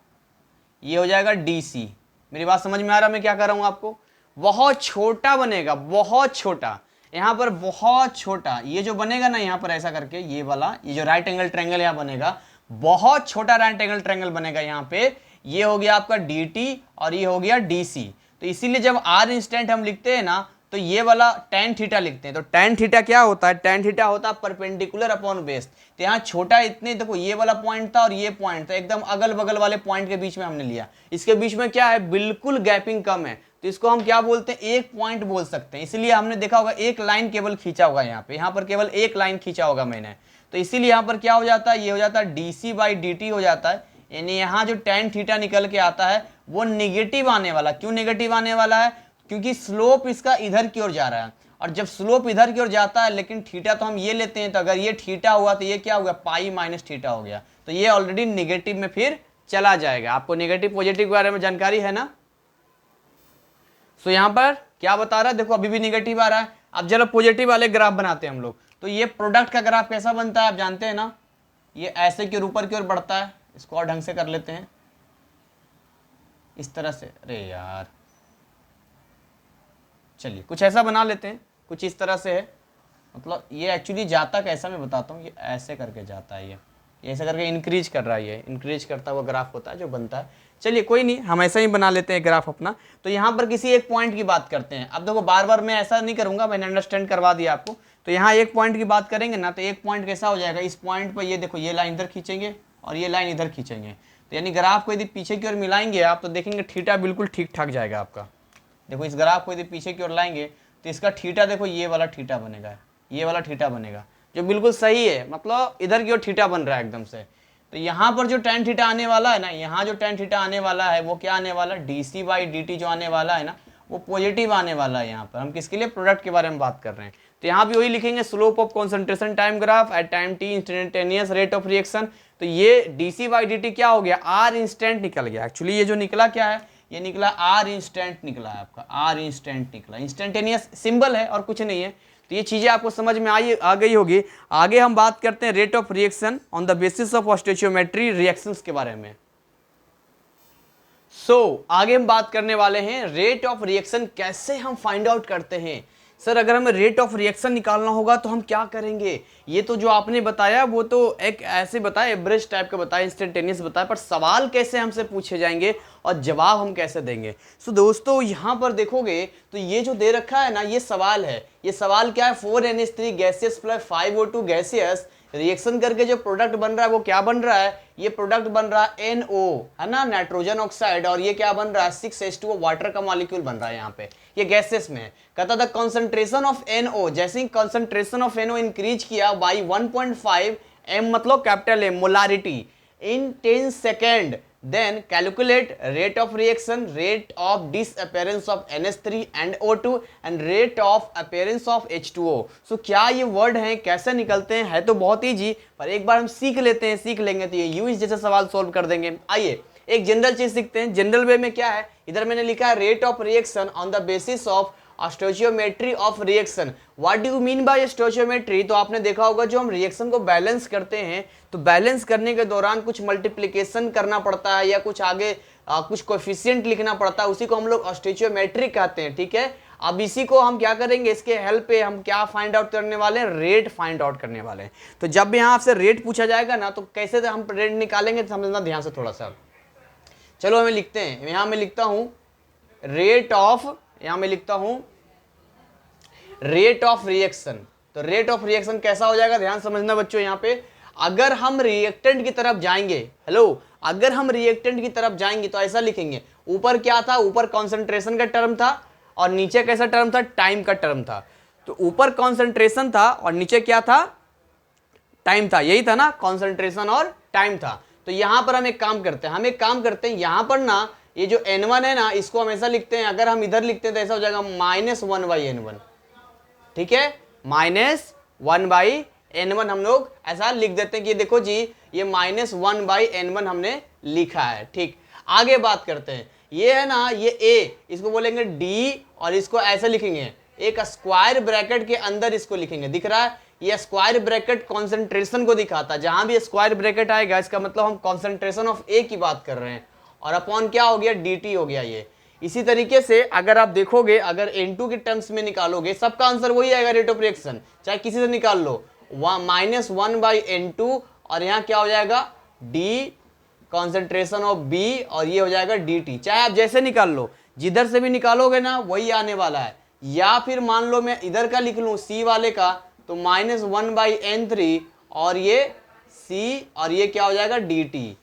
ये हो जाएगा DC। मेरी बात समझ में आ रहा है मैं क्या कर रहा हूं आपको? बहुत छोटा बनेगा, बहुत छोटा, यहाँ पर बहुत छोटा, ये जो बनेगा ना यहाँ पर ऐसा करके, ये वाला, ये जो राइट एंगल ट्रायंगल यहाँ बनेगा, बहुत छोटा राइट एंगल ट्रायंगल बनेगा यहाँ पे। ये हो गया आपका DT और ये हो गया DC। तो इसीलिए जब R इंस्टेंट हम लिखते हैं ना तो ये वाला tan थीटा लिखते हैं। तो tan थीटा क्या होता है? tan थीटा होता है परपेंडिकुलर अपॉन बेस। तो यहाँ छोटा इतने, देखो ये वाला पॉइंट था और ये पॉइंट था, एकदम अगल बगल वाले पॉइंट के बीच में हमने लिया। इसके बीच में क्या है? बिल्कुल गैपिंग कम है, तो इसको हम क्या बोलते हैं? एक पॉइंट बोल सकते हैं। इसलिए हमने देखा होगा एक लाइन केवल खींचा होगा यहाँ पर केवल एक लाइन खींचा होगा मैंने। तो इसीलिए यहाँ पर क्या हो जाता है? ये हो जाता है DC/dt हो जाता है। यानी यहाँ जो tan थीटा निकल के आता है वो नेगेटिव आने वाला। क्यों नेगेटिव आने वाला है? क्योंकि स्लोप इसका इधर की ओर जा रहा है, और जब स्लोप इधर की ओर जाता है, लेकिन थीटा तो हम ये लेते हैं, तो अगर ये थीटा हुआ तो ये क्या हुआ? पाई माइनस थीटा हो गया। तो ये ऑलरेडी नेगेटिव में फिर चला जाएगा। आपको नेगेटिव पॉजिटिव के बारे में जानकारी है ना? सो यहाँ पर क्या बता रहा है? देखो अभी भी नेगेटिव आ रहा है। अब जरा पॉजिटिव वाले ग्राफ बनाते हैं हम लोग। तो ये प्रोडक्ट का ग्राफ कैसा बनता है आप जानते हैं ना? ये ऐसे के ऊपर की ओर बढ़ता है। इसको और ढंग से कर लेते हैं, इस तरह से। अरे यार, चलिए कुछ ऐसा बना लेते हैं, कुछ इस तरह से है। मतलब ये एक्चुअली जाता कैसा मैं बताता हूँ। ये ऐसे करके जाता है, ये ऐसे करके इंक्रीज कर रहा है, ये इंक्रीज करता हुआ ग्राफ होता है जो बनता है। चलिए कोई नहीं, हम ऐसा ही बना लेते हैं ग्राफ अपना। तो यहाँ पर किसी एक पॉइंट की बात करते हैं। अब देखो बार बार मैं ऐसा नहीं करूँगा, मैंने अंडरस्टैंड करवा दिया आपको। तो यहाँ एक पॉइंट की बात करेंगे ना, तो एक पॉइंट कैसा हो जाएगा? इस पॉइंट पर ये देखो, ये लाइन इधर खींचेंगे और ये लाइन इधर खींचेंगे। तो यानी ग्राफ को यदि पीछे की ओर मिलाएंगे आप, तो देखेंगे थीटा बिल्कुल ठीक ठाक जाएगा आपका। देखो इस ग्राफ को यदि पीछे की ओर लाएंगे तो इसका थीटा देखो, ये वाला थीटा बनेगा, ये वाला थीटा बनेगा, जो बिल्कुल सही है। मतलब इधर की ओर थीटा बन रहा है एकदम से। तो यहाँ पर जो tan थीटा आने वाला है ना, यहाँ जो tan थीटा आने वाला है वो क्या आने वाला है? DC/dt जो आने वाला है ना, वो पॉजिटिव आने वाला है। यहाँ पर हम किसके लिए? प्रोडक्ट के बारे में बात कर रहे हैं। तो यहाँ भी वही लिखेंगे, slope of concentration time graph at time t instantaneous rate of reaction. तो ये DC/dt क्या हो गया? R इंस्टेंट निकल गया। एक्चुअली ये जो निकला क्या है? ये निकला R इंस्टेंट निकला है आपका, R इंस्टेंट निकला। इंस्टेंटेनियस सिंबल है और कुछ नहीं है। तो ये चीज़ें आपको समझ में आ गई होगी। आगे हम बात करते हैं rate of reaction on the basis of stoichiometry reactions के बारे में। आगे हम बात करने वाले हैं रेट ऑफ रिएक्शन कैसे हम फाइंड आउट करते हैं। सर अगर हमें रेट ऑफ रिएक्शन निकालना होगा तो हम क्या करेंगे? ये तो जो आपने बताया वो तो एक ऐसे बताया, एवरेज टाइप का बताया, इंस्टेंटेनियस बताया, पर सवाल कैसे हमसे पूछे जाएंगे और जवाब हम कैसे देंगे? दोस्तों यहाँ पर देखोगे तो ये जो दे रखा है ना, ये सवाल है। ये सवाल क्या है? 4NH3 gaseous plus 5O2 gaseous reaction करके जो प्रोडक्ट बन रहा है वो क्या बन रहा है? ये प्रोडक्ट बन रहा है NO, है ना, नाइट्रोजन ऑक्साइड। और ये क्या बन रहा है? 6H2O वाटर का मॉलिक्यूल बन रहा है यहाँ पे। ये गैसेस में कहता था कंसंट्रेशन ऑफ NO, जैसे ही कंसंट्रेशन ऑफ NO इंक्रीज किया बाई 1.5 m, मतलब capital M molarity in 10 second, then calculate rate of reaction, rate of disappearance of NH3 and O2 and rate of appearance of H2O। so क्या ये word हैं, कैसे निकलते हैं? है तो बहुत ईजी, पर एक बार हम सीख लेते हैं, सीख लेंगे तो ये यूज जैसे सवाल सोल्व कर देंगे। आइए एक जनरल चीज सीखते हैं। जनरल वे में क्या है? इधर मैंने लिखा है rate of reaction on the basis of stoichiometry of reaction. What do you mean by stoichiometry? तो आपने देखा होगा जो हम रिएक्शन को बैलेंस करते हैं तो बैलेंस करने के दौरान कुछ मल्टीप्लिकेशन करना पड़ता है या कुछ आगे कुछ कोएफिशिएंट लिखना पड़ता है, उसी को हम लोग स्टोइचियोमेट्री कहते हैं। ठीक है, अब इसी को हम क्या करेंगे? इसके हेल्प पे हम क्या फाइंड आउट करने वाले हैं? रेट फाइंड आउट करने वाले हैं। तो जब यहाँ आपसे रेट पूछा जाएगा ना, तो कैसे हम रेट निकालेंगे समझना ध्यान से थोड़ा सा। चलो हमें लिखते हैं, यहाँ मैं लिखता हूँ रेट ऑफ, यहां मैं लिखता हूं रेट ऑफ रिएक्शन। तो रेट ऑफ रिएक्शन कैसा हो जाएगा? ध्यान समझना बच्चों। यहां पे अगर हम रिएक्टेंट की तरफ जाएंगे, हेलो, अगर हम रिएक्टेंट की तरफ जाएंगे तो ऐसा लिखेंगे, ऊपर क्या था? ऊपर कॉन्सेंट्रेशन का टर्म था और नीचे कैसा टर्म था? टाइम का टर्म था। तो ऊपर कॉन्सेंट्रेशन था और नीचे क्या था? टाइम था। यही था ना, कॉन्सेंट्रेशन और टाइम था। तो यहां पर हम एक काम करते हैं, यहां पर ना ये जो N1 है ना, इसको हम ऐसा लिखते हैं, अगर हम इधर लिखते हैं तो ऐसा हो जाएगा -1/N1। ठीक है, -1/N1 हम लोग ऐसा लिख देते हैं कि देखो जी ये -1/N1 हमने लिखा है। ठीक, आगे बात करते हैं। ये है ना, ये A, इसको बोलेंगे D और इसको ऐसे लिखेंगे, एक स्क्वायर ब्रैकेट के अंदर इसको लिखेंगे। दिख रहा है? ये स्क्वायर ब्रैकेट कॉन्सेंट्रेशन को दिखाता है, जहां भी स्क्वायर ब्रैकेट आएगा इसका मतलब हम कॉन्सेंट्रेशन ऑफ ए की बात कर रहे हैं, और अपॉन क्या हो गया, dt हो गया ये। इसी तरीके से अगर आप देखोगे, अगर N2 के टर्म्स में निकालोगे, सबका आंसर वही आएगा, रेट ऑफ रिएक्शन, चाहे किसी से निकाल लो, -1/N2, और यहाँ क्या हो जाएगा, d कॉन्सेंट्रेशन ऑफ B, और ये हो जाएगा dt। चाहे आप जैसे निकाल लो, जिधर से भी निकालोगे ना वही आने वाला है। या फिर मान लो मैं इधर का लिख लूं C वाले का, तो -1/N3, और ये C, और ये क्या हो जाएगा, dt।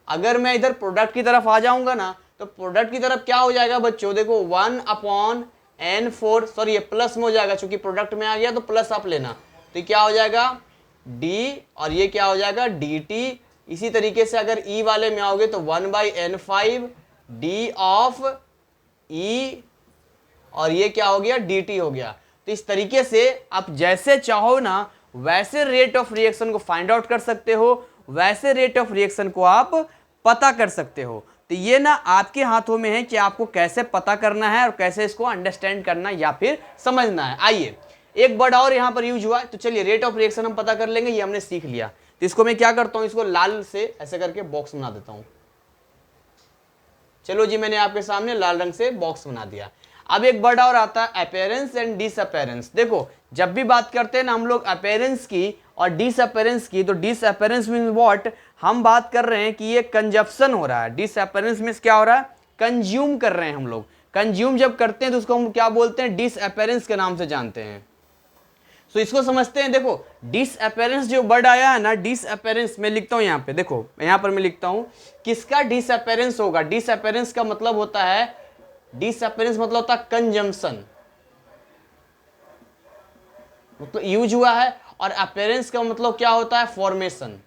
अगर मैं इधर प्रोडक्ट की तरफ आ जाऊंगा ना, तो प्रोडक्ट की तरफ क्या हो जाएगा बच्चों, देखो 1/N4, सॉरी ये प्लस में हो जाएगा, चूंकि प्रोडक्ट में आ गया तो प्लस आप लेना, तो ये क्या हो जाएगा d, और ये क्या हो जाएगा dt। इसी तरीके से अगर E वाले में आओगे तो 1/N5 d ऑफ E, और ये क्या हो गया, dt हो गया। तो इस तरीके से आप जैसे चाहो ना वैसे रेट ऑफ रिएक्शन को फाइंड आउट कर सकते हो, वैसे रेट ऑफ रिएक्शन को आप पता कर सकते हो। तो ये ना आपके हाथों में है कि आपको कैसे पता करना है और कैसे इसको अंडरस्टैंड करना या फिर समझना है। आइए एक वर्ड और यहाँ पर यूज हुआ है, तो चलिए रेट ऑफ रिएक्शन हम पता कर लेंगे, ये हमने सीख लिया। तो इसको मैं क्या करता हूँ, इसको लाल से ऐसे करके बॉक्स बना देता हूँ। चलो जी, मैंने आपके सामने लाल रंग से बॉक्स बना दिया। अब एक वर्ड और आता है अपीयरेंस एंड डिसअपीयरेंस। देखो जब भी बात करते हैं ना हम लोग अपीयरेंस की और डिसअपीयरेंस की, तो डिसअपीयरेंस मींस व्हाट, हम बात कर रहे हैं कि ये कंजप्शन हो रहा है। डिसअपीयरेंस मींस क्या हो रहा है, कंज्यूम कर रहे हैं हम लोग। कंज्यूम जब करते हैं तो उसको हम क्या बोलते हैं, डिसअपीयरेंस के नाम से जानते हैं। तो इसको समझते हैं। देखो डिसअपीयरेंस जो वर्ड आया है ना, डिसअपीयरेंस मैं लिखता हूं यहाँ पे, देखो यहाँ पर मैं लिखता हूं किसका डिसअपीयरेंस होगा। डिसअपीयरेंस का मतलब होता है, डिसअपीयरेंस मतलब होता है कंजम्पशन, मतलब यूज हुआ है, और अपीयरेंस का मतलब क्या होता है, फॉर्मेशन।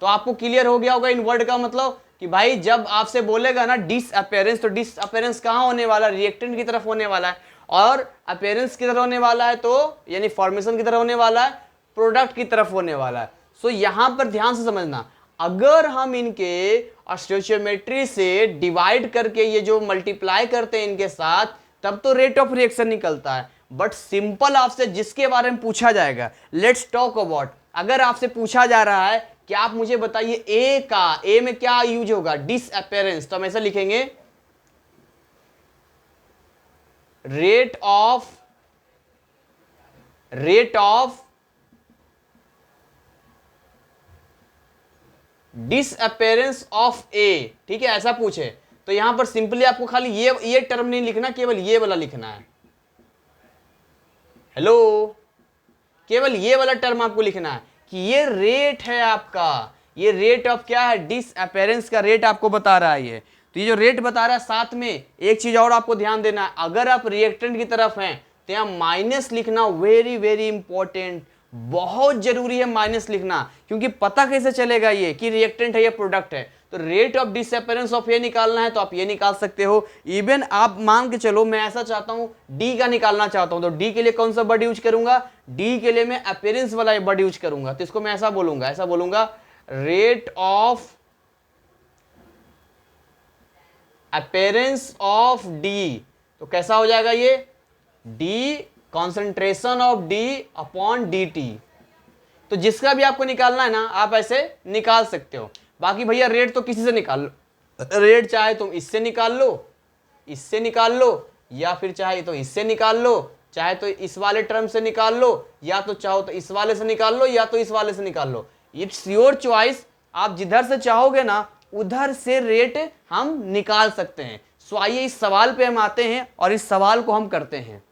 तो आपको क्लियर हो गया होगा इन वर्ड का मतलब कि भाई जब आपसे बोलेगा ना डिसअपीयरेंस, तो डिसअपीयरेंस कहां होने वाला, रिएक्टेंट की तरफ होने वाला है, और अपीयरेंस की तरफ होने वाला है, तो यानी फॉर्मेशन की तरफ होने वाला है, प्रोडक्ट की तरफ होने वाला है। सो यहां पर ध्यान से समझना, अगर हम इनके स्टोइचियोमेट्री से डिवाइड करके ये जो मल्टीप्लाई करते हैं इनके साथ, तब तो रेट ऑफ रिएक्शन निकलता है। बट सिंपल आपसे जिसके बारे में पूछा जाएगा, लेट्स टॉक अबाउट, अगर आपसे पूछा जा रहा है कि आप मुझे बताइए ए का, ए में क्या यूज होगा, डिसअपीयरेंस, तो हम ऐसा लिखेंगे रेट ऑफ डिसअपीयरेंस ऑफ ए। ठीक है, ऐसा पूछे तो यहां पर सिंपली आपको खाली ये टर्म नहीं लिखना, केवल ये वाला लिखना है। हेलो, केवल ये वाला टर्म आपको लिखना है कि ये रेट है आपका, ये रेट ऑफ क्या है, डिसअपीयरेंस का रेट आपको बता रहा है ये। तो ये जो रेट बता रहा है, साथ में एक चीज और आपको ध्यान देना है, अगर आप रिएक्टेंट की तरफ हैं तो यहां माइनस लिखना वेरी वेरी इंपॉर्टेंट, बहुत जरूरी है माइनस लिखना, क्योंकि पता कैसे चलेगा ये कि रिएक्टेंट है या प्रोडक्ट है। तो रेट ऑफ डिसअपीयरेंस ऑफ ये निकालना है तो आप ये निकाल सकते हो। इवन आप मान के चलो मैं ऐसा चाहता हूं डी का निकालना चाहता हूं, तो डी के लिए कौन सा वर्ड यूज करूंगा, डी के लिए मैं अपीयरेंस वाला वर्ड यूज करूंगा। तो इसको मैं ऐसा बोलूंगा rate of appearance of D. तो कैसा हो जाएगा ये, D concentration of D upon D T. तो जिसका भी आपको निकालना है ना आप ऐसे निकाल सकते हो। बाकी भैया रेट तो किसी से निकाल लो, रेट चाहे तुम इससे निकाल लो, इससे निकाल लो, या फिर चाहे तो इससे निकाल लो, चाहे तो इस वाले टर्म से निकाल लो, या तो चाहो तो इस वाले से निकाल लो, या तो इस वाले से निकाल लो। इट्स योर चॉइस, आप जिधर से चाहोगे ना उधर से रेट हम निकाल सकते हैं। सो आइए इस सवाल पे हम आते हैं और इस सवाल को हम करते हैं।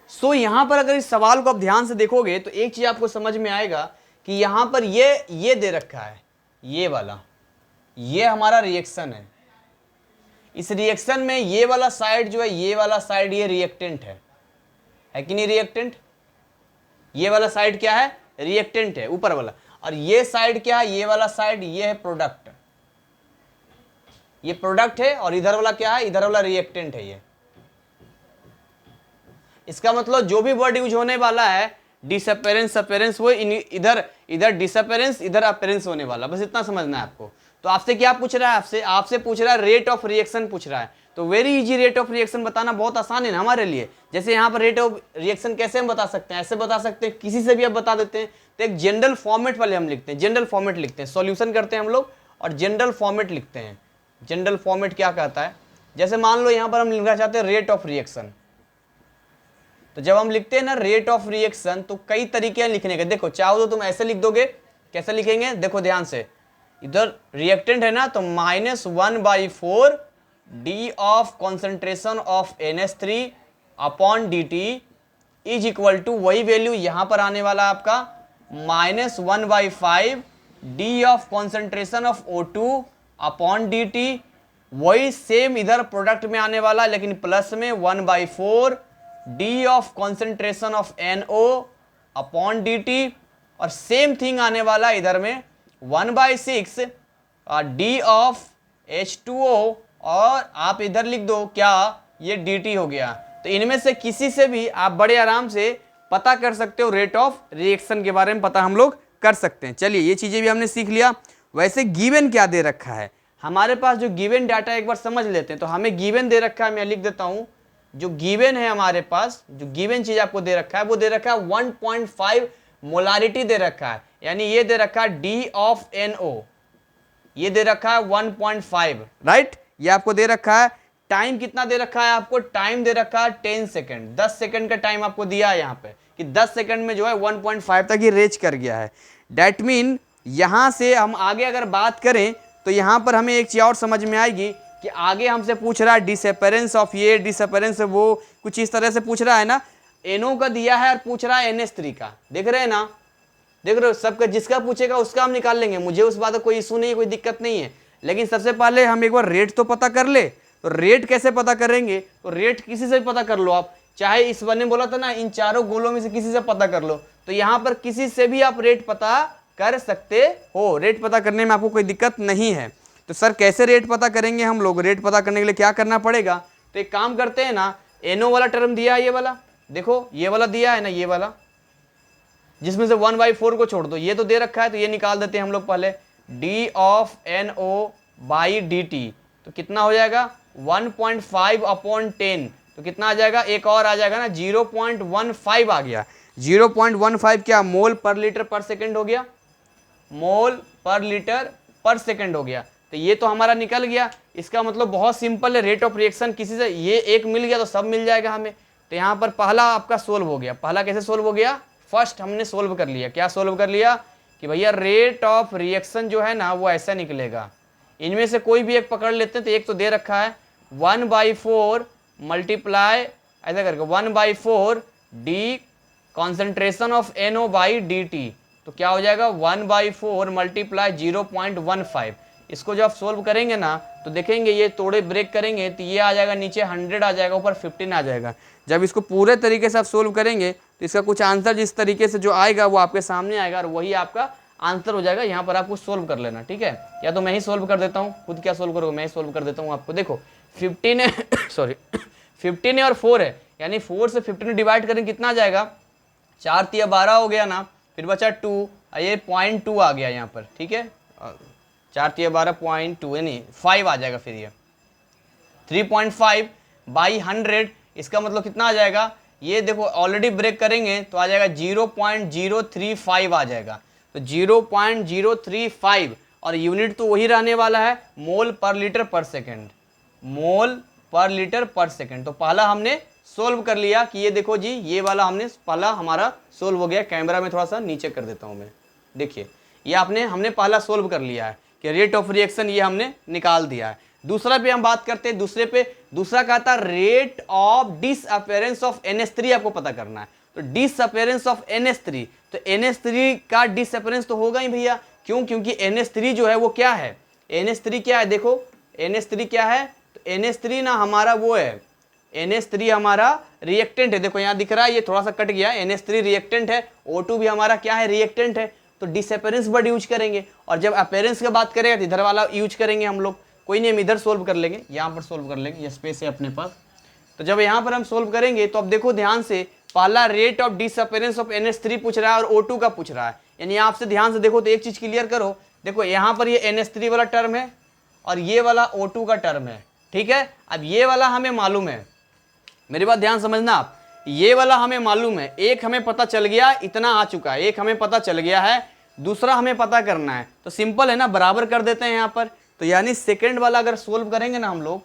सो यहां पर अगर इस सवाल को आप ध्यान से देखोगे तो एक चीज आपको समझ में आएगा कि यहां पर ये दे रखा है, ये वाला, ये हमारा रिएक्शन है। इस रिएक्शन में ये वाला साइड जो है, ये वाला साइड ये रिएक्टेंट है कि नहीं रिएक्टेंट, ये वाला साइड क्या है, रिएक्टेंट है ऊपर वाला, और ये साइड क्या है, ये वाला साइड ये है प्रोडक्ट, ये प्रोडक्ट है, और इधर वाला क्या है, इधर वाला रिएक्टेंट है ये। इसका मतलब जो भी वर्ड यूज होने वाला है डिसअपीयरेंस अपीयरेंस, वो इधर डिसअपीयरेंस इधर अपीयरेंस होने वाला, बस इतना समझना है आपको। तो आपसे क्या पूछ रहा है, आपसे पूछ रहा है रेट ऑफ रिएक्शन पूछ रहा है। तो very easy rate of reaction बताना बहुत आसान है ना हमारे लिए। जैसे यहाँ पर रेट ऑफ रिएक्शन कैसे हम बता सकते हैं, ऐसे बता सकते हैं, किसी से भी आप बता देते हैं। तो एक जनरल फॉर्मेट वाले हम लिखते हैं, जनरल फॉर्मेट लिखते हैं, सॉल्यूशन करते हैं हम लोग और जनरल फॉर्मेट लिखते हैं। जनरल फॉर्मेट क्या कहता है, जैसे मान लो यहाँ पर हम लिखना चाहते हैं रेट ऑफ रिएक्शन। तो जब हम लिखते हैं ना रेट ऑफ रिएक्शन, तो कई तरीके हैं लिखने के। देखो चाहो तो तुम ऐसे लिख दोगे, कैसे लिखेंगे देखो ध्यान से, इधर रिएक्टेंट है ना, तो -1/4 D of concentration of NH3 upon dt is equal to, वही वैल्यू यहां पर आने वाला आपका -1/5 D of concentration of O2 upon dt, वही सेम इधर प्रोडक्ट में आने वाला लेकिन प्लस में 1/4 D of concentration of NO upon dt, और सेम थिंग आने वाला इधर में 1/6 डी ऑफ H2O, और आप इधर लिख दो क्या, ये dt हो गया। तो इनमें से किसी से भी आप बड़े आराम से पता कर सकते हो, रेट ऑफ रिएक्शन के बारे में पता हम लोग कर सकते हैं। चलिए ये चीजें भी हमने सीख लिया। वैसे गिवन क्या दे रखा है हमारे पास, जो गिवन डाटा एक बार समझ लेते हैं। तो हमें गिवन दे रखा है, मैं लिख देता हूं, जो गिवन है हमारे पास, जो गिवन चीज आपको दे रखा है वो दे रखा है 1.5 मोलारिटी दे रखा है, यानी ये दे रखा है डी ऑफ NO, ये दे रखा है 1.5, राइट, ये आपको दे रखा है। टाइम कितना दे रखा है आपको, टाइम दे रखा है 10 सेकंड, 10 सेकंड का टाइम आपको दिया है यहाँ पे, कि 10 सेकंड में जो है 1.5 तक ही रीच कर गया है। डेट मीन यहां से हम आगे अगर बात करें तो यहां पर हमें एक चीज और समझ में आएगी कि आगे हमसे पूछ रहा है डिसअपेरेंस ऑफ ये, डिसअपेरेंस वो, कुछ इस तरह से पूछ रहा है ना। NO का दिया है और पूछ रहा है NH3 का, देख रहे हैं ना, देख रहे हो, सबका जिसका पूछेगा उसका हम निकाल लेंगे, मुझे उस बात का कोई इशू नहीं है, कोई दिक्कत नहीं है। लेकिन सबसे पहले हम एक बार रेट तो पता कर ले। तो रेट कैसे पता करेंगे, तो रेट किसी से भी पता कर लो आप, चाहे इस वन ने बोला था ना इन चारों गोलों में से किसी से पता कर लो, तो यहाँ पर किसी से भी आप रेट पता कर सकते हो। रेट पता करने में आपको कोई दिक्कत नहीं है। तो सर कैसे रेट पता करेंगे हम लोग, रेट पता करने के लिए क्या करना पड़ेगा, तो एक काम करते हैं ना, NO वाला टर्म दिया है, ये वाला देखो, ये वाला दिया है ना, ये वाला, जिसमें से 1/4 को छोड़ दो, ये तो दे रखा है, तो ये निकाल देते हैं हम लोग पहले, D of NO by dt, तो कितना हो जाएगा 1.5 अपॉन 10, तो कितना आ जाएगा, एक और आ जाएगा ना, 0.15 आ गया। 0.15 क्या, मोल पर लीटर पर सेकंड हो गया, मोल पर लीटर पर सेकंड हो गया। तो ये तो हमारा निकल गया। इसका मतलब बहुत सिंपल है, रेट ऑफ रिएक्शन किसी से ये एक मिल गया तो सब मिल जाएगा हमें। तो यहाँ पर पहला आपका सोल्व हो गया। पहला कैसे सोल्व हो गया, फर्स्ट हमने सोल्व कर लिया, क्या सोल्व कर लिया कि भैया रेट ऑफ रिएक्शन जो है ना वो ऐसा निकलेगा, इनमें से कोई भी एक पकड़ लेते हैं। तो एक तो दे रखा है 1/4 मल्टीप्लाई ऐसा करके 1/4 D concentration of NO by dt, तो क्या हो जाएगा 1/4 मल्टीप्लाई 0.15। इसको जब आप सोल्व करेंगे ना तो देखेंगे ये तोड़े ब्रेक करेंगे तो ये आ जाएगा नीचे 100 आ जाएगा, ऊपर 15 आ जाएगा। जब इसको पूरे तरीके से आप सोल्व करेंगे तो इसका कुछ आंसर जिस तरीके से जो आएगा वो आपके सामने आएगा और वही आपका आंसर हो जाएगा। यहाँ पर आपको सोल्व कर लेना, ठीक है, या तो मैं ही सोल्व कर देता हूँ, खुद क्या सोल्व करोगे, मैं ही सोल्व कर देता हूँ आपको। देखो 15 है सॉरी 15 है और 4 है, यानी 4 से 15 डिवाइड करें कितना आ जाएगा, 4 तिया 12 हो गया ना, फिर बचा 2, ये 0.2 आ गया यहाँ पर, ठीक है, 4 तिया 12 0.2 यानी 5 आ जाएगा। फिर ये 3.5 बाई 100, इसका मतलब कितना आ जाएगा, ये देखो ऑलरेडी ब्रेक करेंगे तो आ जाएगा 0.035 आ जाएगा। तो 0.035 और यूनिट तो वही रहने वाला है, मोल पर लीटर पर सेकेंड, मोल पर लीटर पर सेकेंड। तो पहला हमने सोल्व कर लिया कि ये देखो जी, ये वाला हमने पहला हमारा सोल्व हो गया। कैमरा में थोड़ा सा नीचे कर देता हूं मैं, देखिए ये हमने पहला सोल्व कर लिया है कि रेट ऑफ रिएक्शन ये हमने निकाल दिया है। दूसरा पे हम बात करते हैं, दूसरा कहता है rate of disappearance of NH3 आपको पता करना है। तो डिसअपेरेंस ऑफ NH3, तो NH3 का डिसअपेरेंस तो होगा ही भैया, क्यों, क्योंकि NH3 जो है वो क्या है, NH3 क्या है, देखो NH3 क्या है, तो NH3 ना हमारा वो है, NH3 हमारा रिएक्टेंट है। देखो यहाँ दिख रहा है, ये थोड़ा सा कट गया, NH3 रिएक्टेंट है, O2 भी हमारा क्या है, रिएक्टेंट है। तो डिसअपेरेंस वर्ड यूज करेंगे, और जब अपेरेंस की बात करेंगे तो इधर वाला यूज करेंगे हम लोग। कोई नहीं, हम इधर सोल्व कर लेंगे, यहाँ पर सोल्व कर लेंगे, ये स्पेस है अपने पास। तो जब यहाँ पर हम सोल्व करेंगे तो अब देखो ध्यान से, पहला rate of disappearance of NH3 पूछ रहा है और O2 का पूछ रहा है, यानी आपसे ध्यान से देखो तो एक चीज क्लियर करो। देखो यहाँ पर ये NH3 वाला टर्म है और ये वाला O2 का टर्म है, ठीक है। अब ये वाला हमें मालूम है, मेरी बात ध्यान समझना आप, ये वाला हमें मालूम है, एक हमें पता चल गया, इतना आ चुका है, एक हमें पता चल गया है, दूसरा हमें पता करना है। तो सिंपल है ना, बराबर कर देते हैं यहाँ पर। तो यानी सेकंड वाला अगर सोल्व करेंगे ना हम लोग,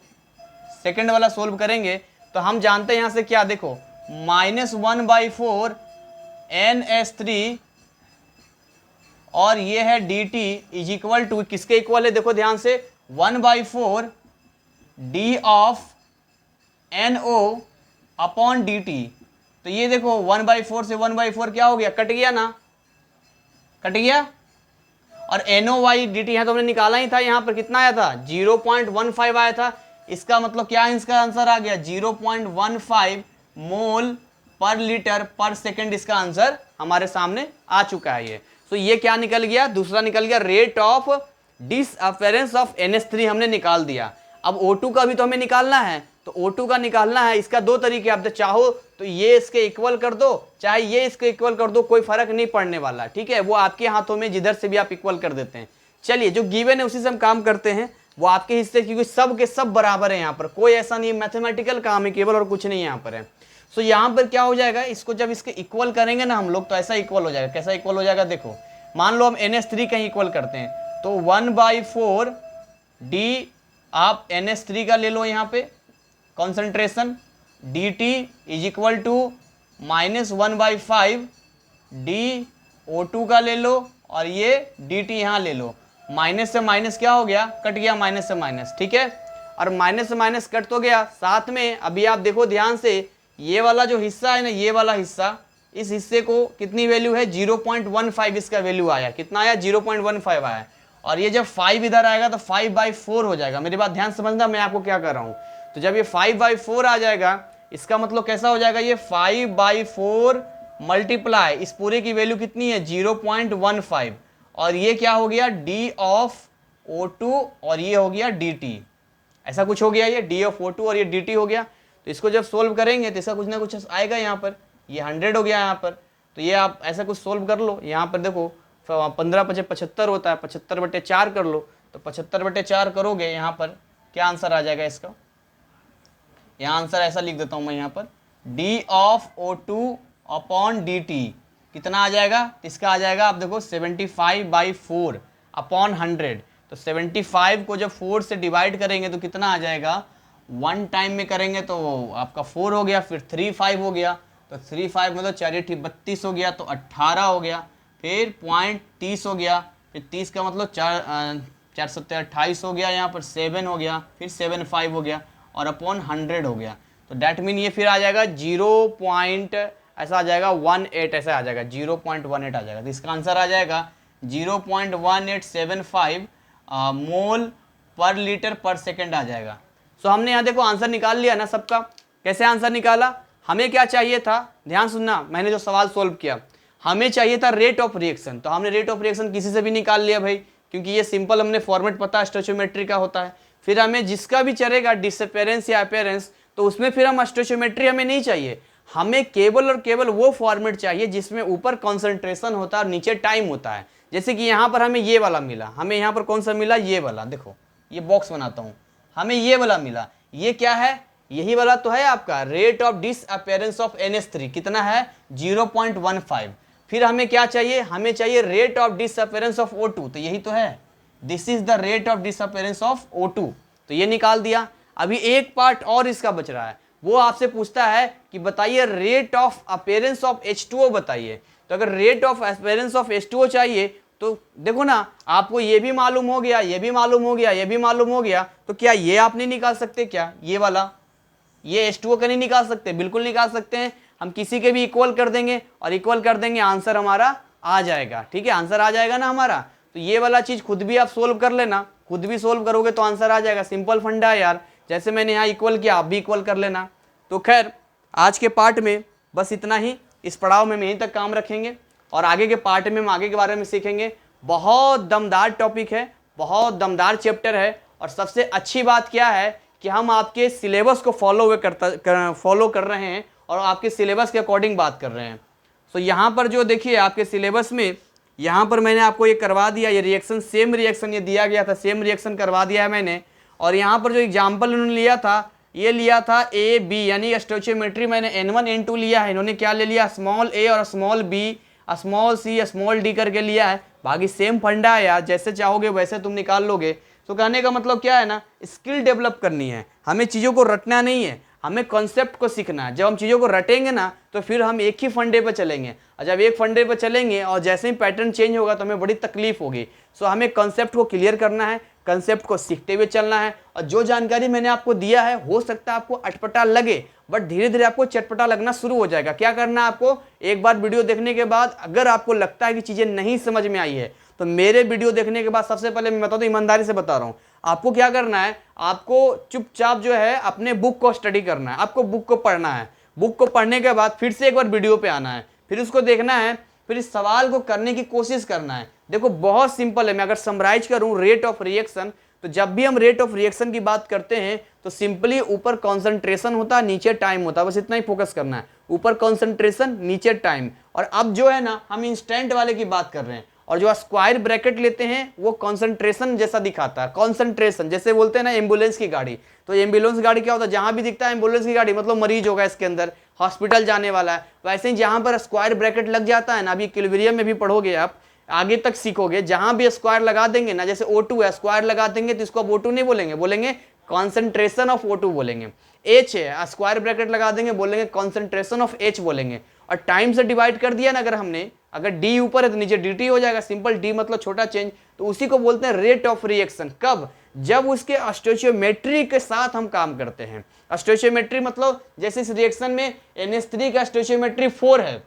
सेकंड वाला सोल्व करेंगे तो हम जानते हैं यहाँ से क्या, देखो -1/4 NH3 और ये है dt इज इक्वल टू, किसके इक्वल है देखो ध्यान से, 1/4 d of NO upon dt। तो ये देखो 1/4 से 1/4 क्या हो गया, कट गया ना, कट गया। और NO/dt यहाँ तो हमने निकाला ही था, यहाँ पर कितना आया था 0.15 आया था। इसका मतलब क्या है, इसका आंसर आ गया 0.15 मोल पर लीटर पर सेकंड, इसका आंसर हमारे सामने आ चुका है ये। तो ये क्या निकल गया, दूसरा निकल गया, rate of disappearance of NH3 हमने निकाल दिया। अब O2 का भी तो हमें निकालना है, तो O2 का निकालना है, इसका दो तरीके, आप चाहो तो ये इसके इक्वल कर दो, चाहे ये इसके इक्वल कर दो, कोई फर्क नहीं पड़ने वाला, ठीक है, वो आपके हाथों में, जिधर से भी आप इक्वल कर देते हैं। चलिए जो गिवन है उसी से हम काम करते हैं, वो आपके हिस्से, क्योंकि सब के सब बराबर है यहाँ पर, कोई ऐसा नहीं, मैथमेटिकल काम है केवल और कुछ नहीं यहाँ पर है। सो यहाँ पर क्या हो जाएगा, इसको जब इसके इक्वल करेंगे ना हम लोग तो ऐसा इक्वल हो जाएगा। कैसा इक्वल हो जाएगा, देखो मान लो हम NH3 कहीं इक्वल करते हैं तो 1/4 d आप NH3 का ले लो यहाँ पे concentration, dt is equal to -1/5 d O2 का ले लो, और ये dt यहाँ ले लो, माइनस से माइनस क्या हो गया, कट गया, माइनस से माइनस, ठीक है। और माइनस से माइनस कट तो गया, साथ में अभी आप देखो ध्यान से, ये वाला जो हिस्सा है ना, ये वाला हिस्सा, इस हिस्से को कितनी वैल्यू है 0.15 इसका वैल्यू आया, कितना आया 0.15 आया। और ये जब 5 इधर आएगा तो 5/4 हो जाएगा। मेरी बात ध्यान समझना, मैं आपको क्या कर रहा हूँ। तो जब ये 5/4 आ जाएगा, इसका मतलब कैसा हो जाएगा, ये 5/4 मल्टीप्लाई, इस पूरे की वैल्यू कितनी है 0.15, और ये क्या हो गया d ऑफ O2, और ये हो गया dt, ऐसा कुछ हो गया, ये d ऑफ O2 और ये dt हो गया। तो इसको जब सोल्व करेंगे तो इसका कुछ ना कुछ आएगा यहाँ पर, ये 100 हो गया यहाँ पर। तो ये आप ऐसा कुछ सोल्व कर लो, यहाँ पर देखो 15×5 = 75 होता है, 75/4 कर लो, तो 75/4 करोगे, यहाँ पर क्या आंसर आ जाएगा इसका, यहाँ आंसर ऐसा लिख देता हूँ मैं यहाँ पर, d of O2 upon dt कितना आ जाएगा, इसका आ जाएगा, आप देखो 75/4 अपॉन 100। तो 75 को जब 4 से डिवाइड करेंगे तो कितना आ जाएगा, 1 टाइम में करेंगे तो आपका 4 हो गया, फिर 3 5 हो गया, तो 3 5 मतलब 4 32 हो गया, तो 18 हो गया, फिर 0.30 हो गया, फिर 30 का मतलब 4 7 28 हो गया, यहाँ पर 7 हो गया, फिर 7 5 हो गया, और अपॉन 100 हो गया। तो डैट मीन ये फिर आ जाएगा 0. ऐसा आ जाएगा 18, ऐसा आ जाएगा 0.18 आ जाएगा। तो इसका आंसर आ जाएगा 0.1875 मोल पर लीटर पर सेकंड आ जाएगा। सो हमने यहाँ देखो आंसर निकाल लिया ना सबका। कैसे आंसर निकाला, हमें क्या चाहिए था, ध्यान सुनना, मैंने जो सवाल सोल्व किया, हमें चाहिए था रेट ऑफ रिएक्शन। तो हमने रेट ऑफ रिएक्शन किसी से भी निकाल लिया भाई, क्योंकि ये सिंपल हमने फॉर्मेट पता स्टोइचियोमेट्री का होता है। फिर हमें जिसका भी चलेगा डिसअपेरेंस या अपेरेंस, तो उसमें फिर हम स्टोइचियोमेट्री हमें नहीं चाहिए, हमें केवल और केवल वो फॉर्मेट चाहिए जिसमें ऊपर कॉन्सेंट्रेशन होता है और नीचे टाइम होता है। जैसे कि यहाँ पर हमें ये वाला मिला, हमें यहाँ पर कौन सा मिला, ये वाला, देखो ये बॉक्स बनाता हूँ, हमें ये वाला मिला। ये क्या है, यही वाला तो है आपका rate of disappearance of NH3, कितना है 0.15। फिर हमें क्या चाहिए, हमें चाहिए rate of disappearance of O2, तो यही तो है, this is the rate of disappearance of O2। तो ये निकाल दिया। अभी एक पार्ट और इसका बच रहा है, वो आपसे पूछता है कि बताइए rate of appearance of H2O बताइए। तो अगर rate of appearance of H2O चाहिए तो देखो ना, आपको ये भी मालूम हो गया, ये भी मालूम हो गया, ये भी मालूम हो गया, तो क्या ये आप नहीं निकाल सकते क्या, ये वाला, ये H2O का नहीं निकाल सकते, बिल्कुल निकाल सकते हैं। हम किसी के भी इक्वल कर देंगे और इक्वल कर देंगे, आंसर हमारा आ जाएगा। ठीक है, आंसर आ जाएगा ना हमारा। तो ये वाला चीज खुद भी आप सोल्व कर लेना, खुद भी सोल्व करोगे तो आंसर आ जाएगा। सिंपल फंडा है यार, जैसे मैंने यहाँ इक्वल किया आप भी इक्वल कर लेना। तो खैर आज के पार्ट में बस इतना ही, इस पड़ाव में यहीं तक काम रखेंगे और आगे के पार्ट में हम आगे के बारे में सीखेंगे। बहुत दमदार टॉपिक है, बहुत दमदार चैप्टर है, और सबसे अच्छी बात क्या है कि हम आपके सिलेबस को फॉलो कर रहे हैं और आपके सिलेबस के अकॉर्डिंग बात कर रहे हैं। सो यहाँ पर जो देखिए आपके सिलेबस में, यहाँ पर मैंने आपको ये करवा दिया, ये रिएक्शन सेम रिएक्शन ये दिया गया था, सेम रिएक्शन करवा दिया है मैंने। और यहाँ पर जो एग्जाम्पल उन्होंने लिया था, ये लिया था ए बी, यानी स्टोइचियोमेट्री मैंने N1 N2 लिया है, इन्होंने क्या ले लिया, स्मॉल ए और small B, small C, small D करके लिया है। बाकी सेम फंडा है यार, जैसे चाहोगे वैसे तुम निकाल लोगे। तो कहने का मतलब क्या है ना, स्किल डेवलप करनी है, हमें चीज़ों को रटना नहीं है, हमें कॉन्सेप्ट को सीखना है। जब हम चीज़ों को रटेंगे ना तो फिर हम एक ही फंडे पर चलेंगे, और जब एक फंडे पर चलेंगे और जैसे ही पैटर्न चेंज होगा तो हमें बड़ी तकलीफ होगी। सो हमें कॉन्सेप्ट को क्लियर करना है, कंसेप्ट को सीखते हुए चलना है। और जो जानकारी मैंने आपको दिया है, हो सकता है आपको अटपटा लगे, बट धीरे धीरे आपको चटपटा लगना शुरू हो जाएगा। क्या करना है आपको, एक बार वीडियो देखने के बाद अगर आपको लगता है कि चीज़ें नहीं समझ में आई है, तो मेरे वीडियो देखने के बाद सबसे पहले मैं बता दूं, ईमानदारी से बता रहा हूँ, आपको क्या करना है, आपको चुपचाप जो है अपने बुक को स्टडी करना है, आपको बुक को पढ़ना है। बुक को पढ़ने के बाद फिर से एक बार वीडियो पे आना है, फिर उसको देखना है, फिर इस सवाल को करने की कोशिश करना है। देखो बहुत सिंपल है, मैं अगर समराइज करूं रेट ऑफ रिएक्शन, तो जब भी हम रेट ऑफ रिएक्शन की बात करते हैं तो सिंपली ऊपर कॉन्सेंट्रेशन होता है, नीचे टाइम होता है, बस इतना ही फोकस करना है, ऊपर कॉन्सेंट्रेशन नीचे टाइम। और अब जो है ना, हम इंस्टेंट वाले की बात कर रहे हैं, और जो स्क्वायर ब्रैकेट लेते हैं वो कॉन्सेंट्रेशन जैसा दिखाता है। कॉन्सेंट्रेशन जैसे बोलते हैं ना एम्बुलेंस की गाड़ी, तो एम्बुलेंस गाड़ी क्या होता है, जहां भी दिखता है एम्बुलेंस की गाड़ी मतलब मरीज होगा, इसके अंदर हॉस्पिटल जाने वाला है। वैसे ही जहां पर स्क्वायर ब्रैकेट लग जाता है ना, अभी इक्विलिब्रियम में भी पढ़ोगे आप, आगे तक सीखोगे, जहां भी स्क्वायर लगा देंगे ना, जैसे O2 है, स्क्वायर लगा देंगे तो इसको अब O2 नहीं बोलेंगे, बोलेंगे कॉन्सेंट्रेशन ऑफ O2 बोलेंगे। H है, स्क्वायर ब्रैकेट लगा देंगे, बोलेंगे कॉन्सेंट्रेशन ऑफ H बोलेंगे। और टाइम से डिवाइड कर दिया ना अगर हमने, अगर D ऊपर है तो नीचे dt हो जाएगा, सिंपल D मतलब छोटा चेंज, तो उसी को बोलते हैं रेट ऑफ रिएक्शन। कब, जब उसके स्टोइचियोमेट्री के साथ हम काम करते हैं। स्टोइचियोमेट्री मतलब जैसे इस रिएक्शन में NH3 का स्टोइचियोमेट्री 4 है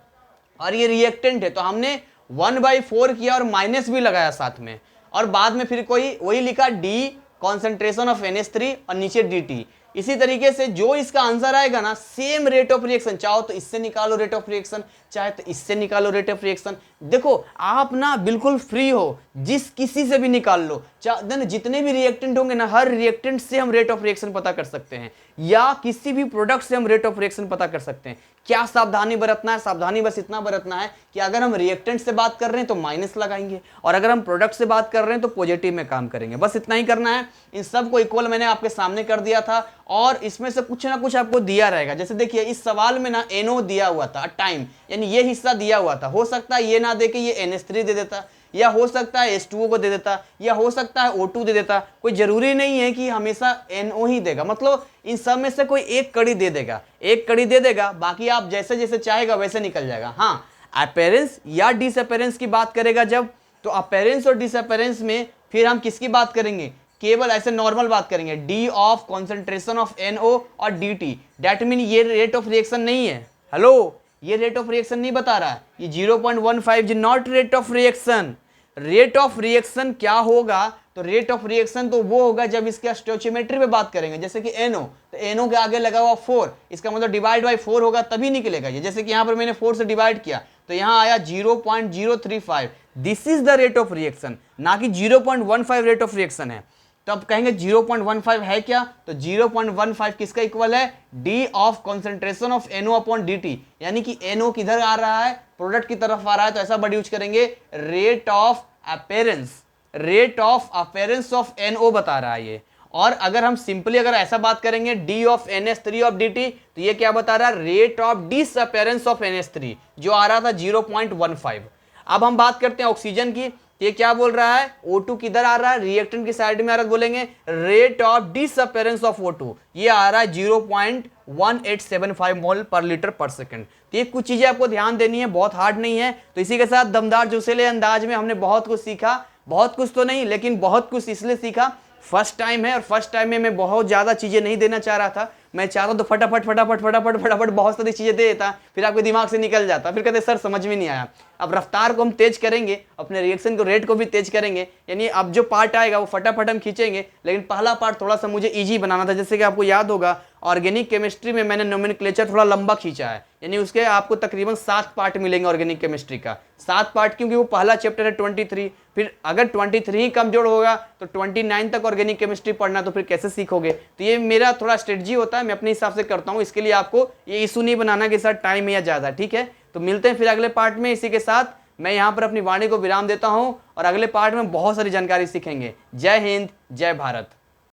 और ये रिएक्टेंट है, तो हमने 1/4 किया और माइनस भी लगाया साथ में, और बाद में फिर कोई वही लिखा D कॉन्सेंट्रेशन ऑफ NH3 और नीचे dt। इसी तरीके से जो इसका आंसर आएगा ना, सेम रेट ऑफ रिएक्शन, चाहो तो इससे निकालो रेट ऑफ रिएक्शन, चाहे तो इससे निकालो रेट ऑफ रिएक्शन। देखो आप ना बिल्कुल फ्री हो, जिस किसी से भी निकाल लो, जितने भी रिएक्टेंट होंगे ना, हर रिएक्टेंट से हम रेट ऑफ रिएक्शन पता कर सकते हैं, या किसी भी प्रोडक्ट से हम रेट ऑफ रिएक्शन पता कर सकते हैं। क्या सावधानी बरतना है, सावधानी बस इतना बरतना है कि अगर हम रिएक्टेंट से बात कर रहे हैं तो माइनस लगाएंगे, और अगर हम प्रोडक्ट से बात कर रहे हैं तो पॉजिटिव में काम करेंगे। बस इतना ही करना है। इन सब को इक्वल मैंने आपके सामने कर दिया था, और इसमें से कुछ ना कुछ आपको दिया रहेगा। जैसे देखिए इस सवाल में ना NO दिया हुआ था, टाइम, यानी ये हिस्सा दिया हुआ था। हो सकता है ये ना दे के ये NH3 दे देता, या हो सकता है H2O को दे देता, या हो सकता है O2 दे देता। कोई जरूरी नहीं है कि हमेशा NO ही देगा, मतलब इन सब में से कोई एक कड़ी दे देगा, एक कड़ी दे देगा, बाकी आप जैसे जैसे चाहेगा वैसे निकल जाएगा। हाँ, अपीयरेंस या डिसअपीयरेंस की बात करेगा जब, तो अपीयरेंस और डिसअपीयरेंस में फिर हम किसकी बात करेंगे, केवल ऐसे नॉर्मल बात करेंगे, D of concentration of NO और DT। दैट मीन ये रेट ऑफ रिएक्शन नहीं है। हेलो, ये रेट ऑफ रिएक्शन नहीं बता रहा है, ये 0.15 जी not rate of reaction. Rate of reaction क्या होगा, तो रेट ऑफ रिएक्शन तो वो होगा जब इसके स्टोइचियोमेट्री पे बात करेंगे, जैसे कि NO, तो NO के आगे लगा हुआ 4, इसका मतलब डिवाइड बाय 4 होगा तभी निकलेगा ये। जैसे कि यहाँ पर मैंने 4 से डिवाइड किया तो यहाँ आया 0.035, this is the rate of reaction, ना कि 0.15 रेट ऑफ रिएक्शन है। तो अब कहेंगे 0.15 है क्या, तो 0.15 किसका इक्वल है, D of concentration of NO upon DT, यानी कि NO किधर आ रहा है, प्रोडक्ट की तरफ आ रहा है, तो ऐसा वर्ड यूज करेंगे rate of appearance, rate of appearance of NO बता रहा है ये। और अगर हम सिंपली अगर ऐसा बात करेंगे D of NH3 of DT, तो ये क्या बता रहा है, rate of disappearance of NH3, जो आ रहा था 0.15। अब हम बात करते हैं ऑक्सीजन की, ये क्या बोल रहा है, O2 किधर आ रहा है, रिएक्टेंट की साइड में आ रहा है, बोलेंगे rate of disappearance of O2, ये आ रहा है 0.1875 मोल पर लीटर पर सेकंड। तो ये कुछ चीजें आपको ध्यान देनी है, बहुत हार्ड नहीं है। तो इसी के साथ दमदार जोशीले अंदाज में हमने बहुत कुछ सीखा, बहुत कुछ तो नहीं लेकिन बहुत कुछ इसलिए सीखा, फर्स्ट टाइम है, और फर्स्ट टाइम में मैं बहुत ज्यादा चीजें नहीं देना चाह रहा था। मैं चाहता तो फटाफट फटाफट फटाफट फटाफट बहुत सारी चीजें दे देता, फिर आपके दिमाग से निकल जाता, फिर कहते सर समझ में नहीं आया। अब रफ्तार को हम तेज करेंगे, अपने रिएक्शन को रेट को भी तेज करेंगे, यानी अब जो पार्ट आएगा वो फटाफट हम खींचेंगे। लेकिन पहला पार्ट थोड़ा सा मुझे इजी बनाना था। जैसे कि आपको याद होगा ऑर्गेनिक केमिस्ट्री में मैंने नोमेनक्लेचर थोड़ा लंबा खींचा है, यानी उसके आपको तकरीबन 7 पार्ट मिलेंगे ऑर्गेनिक केमिस्ट्री का। 7 पार्ट क्योंकि वो पहला चैप्टर है 23, फिर अगर 23 कमजोर होगा तो 29 तक ऑर्गेनिक केमिस्ट्री पढ़ना, तो फिर कैसे सीखोगे। तो ये मेरा थोड़ा स्ट्रेटजी होता है, मैं अपने हिसाब से करता हूँ। इसके लिए आपको ये इशू नहीं बनाना कि सर टाइम है या ज्यादा, ठीक है। तो मिलते हैं फिर अगले पार्ट में। इसी के साथ मैं यहाँ पर अपनी वाणी को विराम देता हूँ, और अगले पार्ट में बहुत सारी जानकारी सीखेंगे। जय हिंद, जय भारत।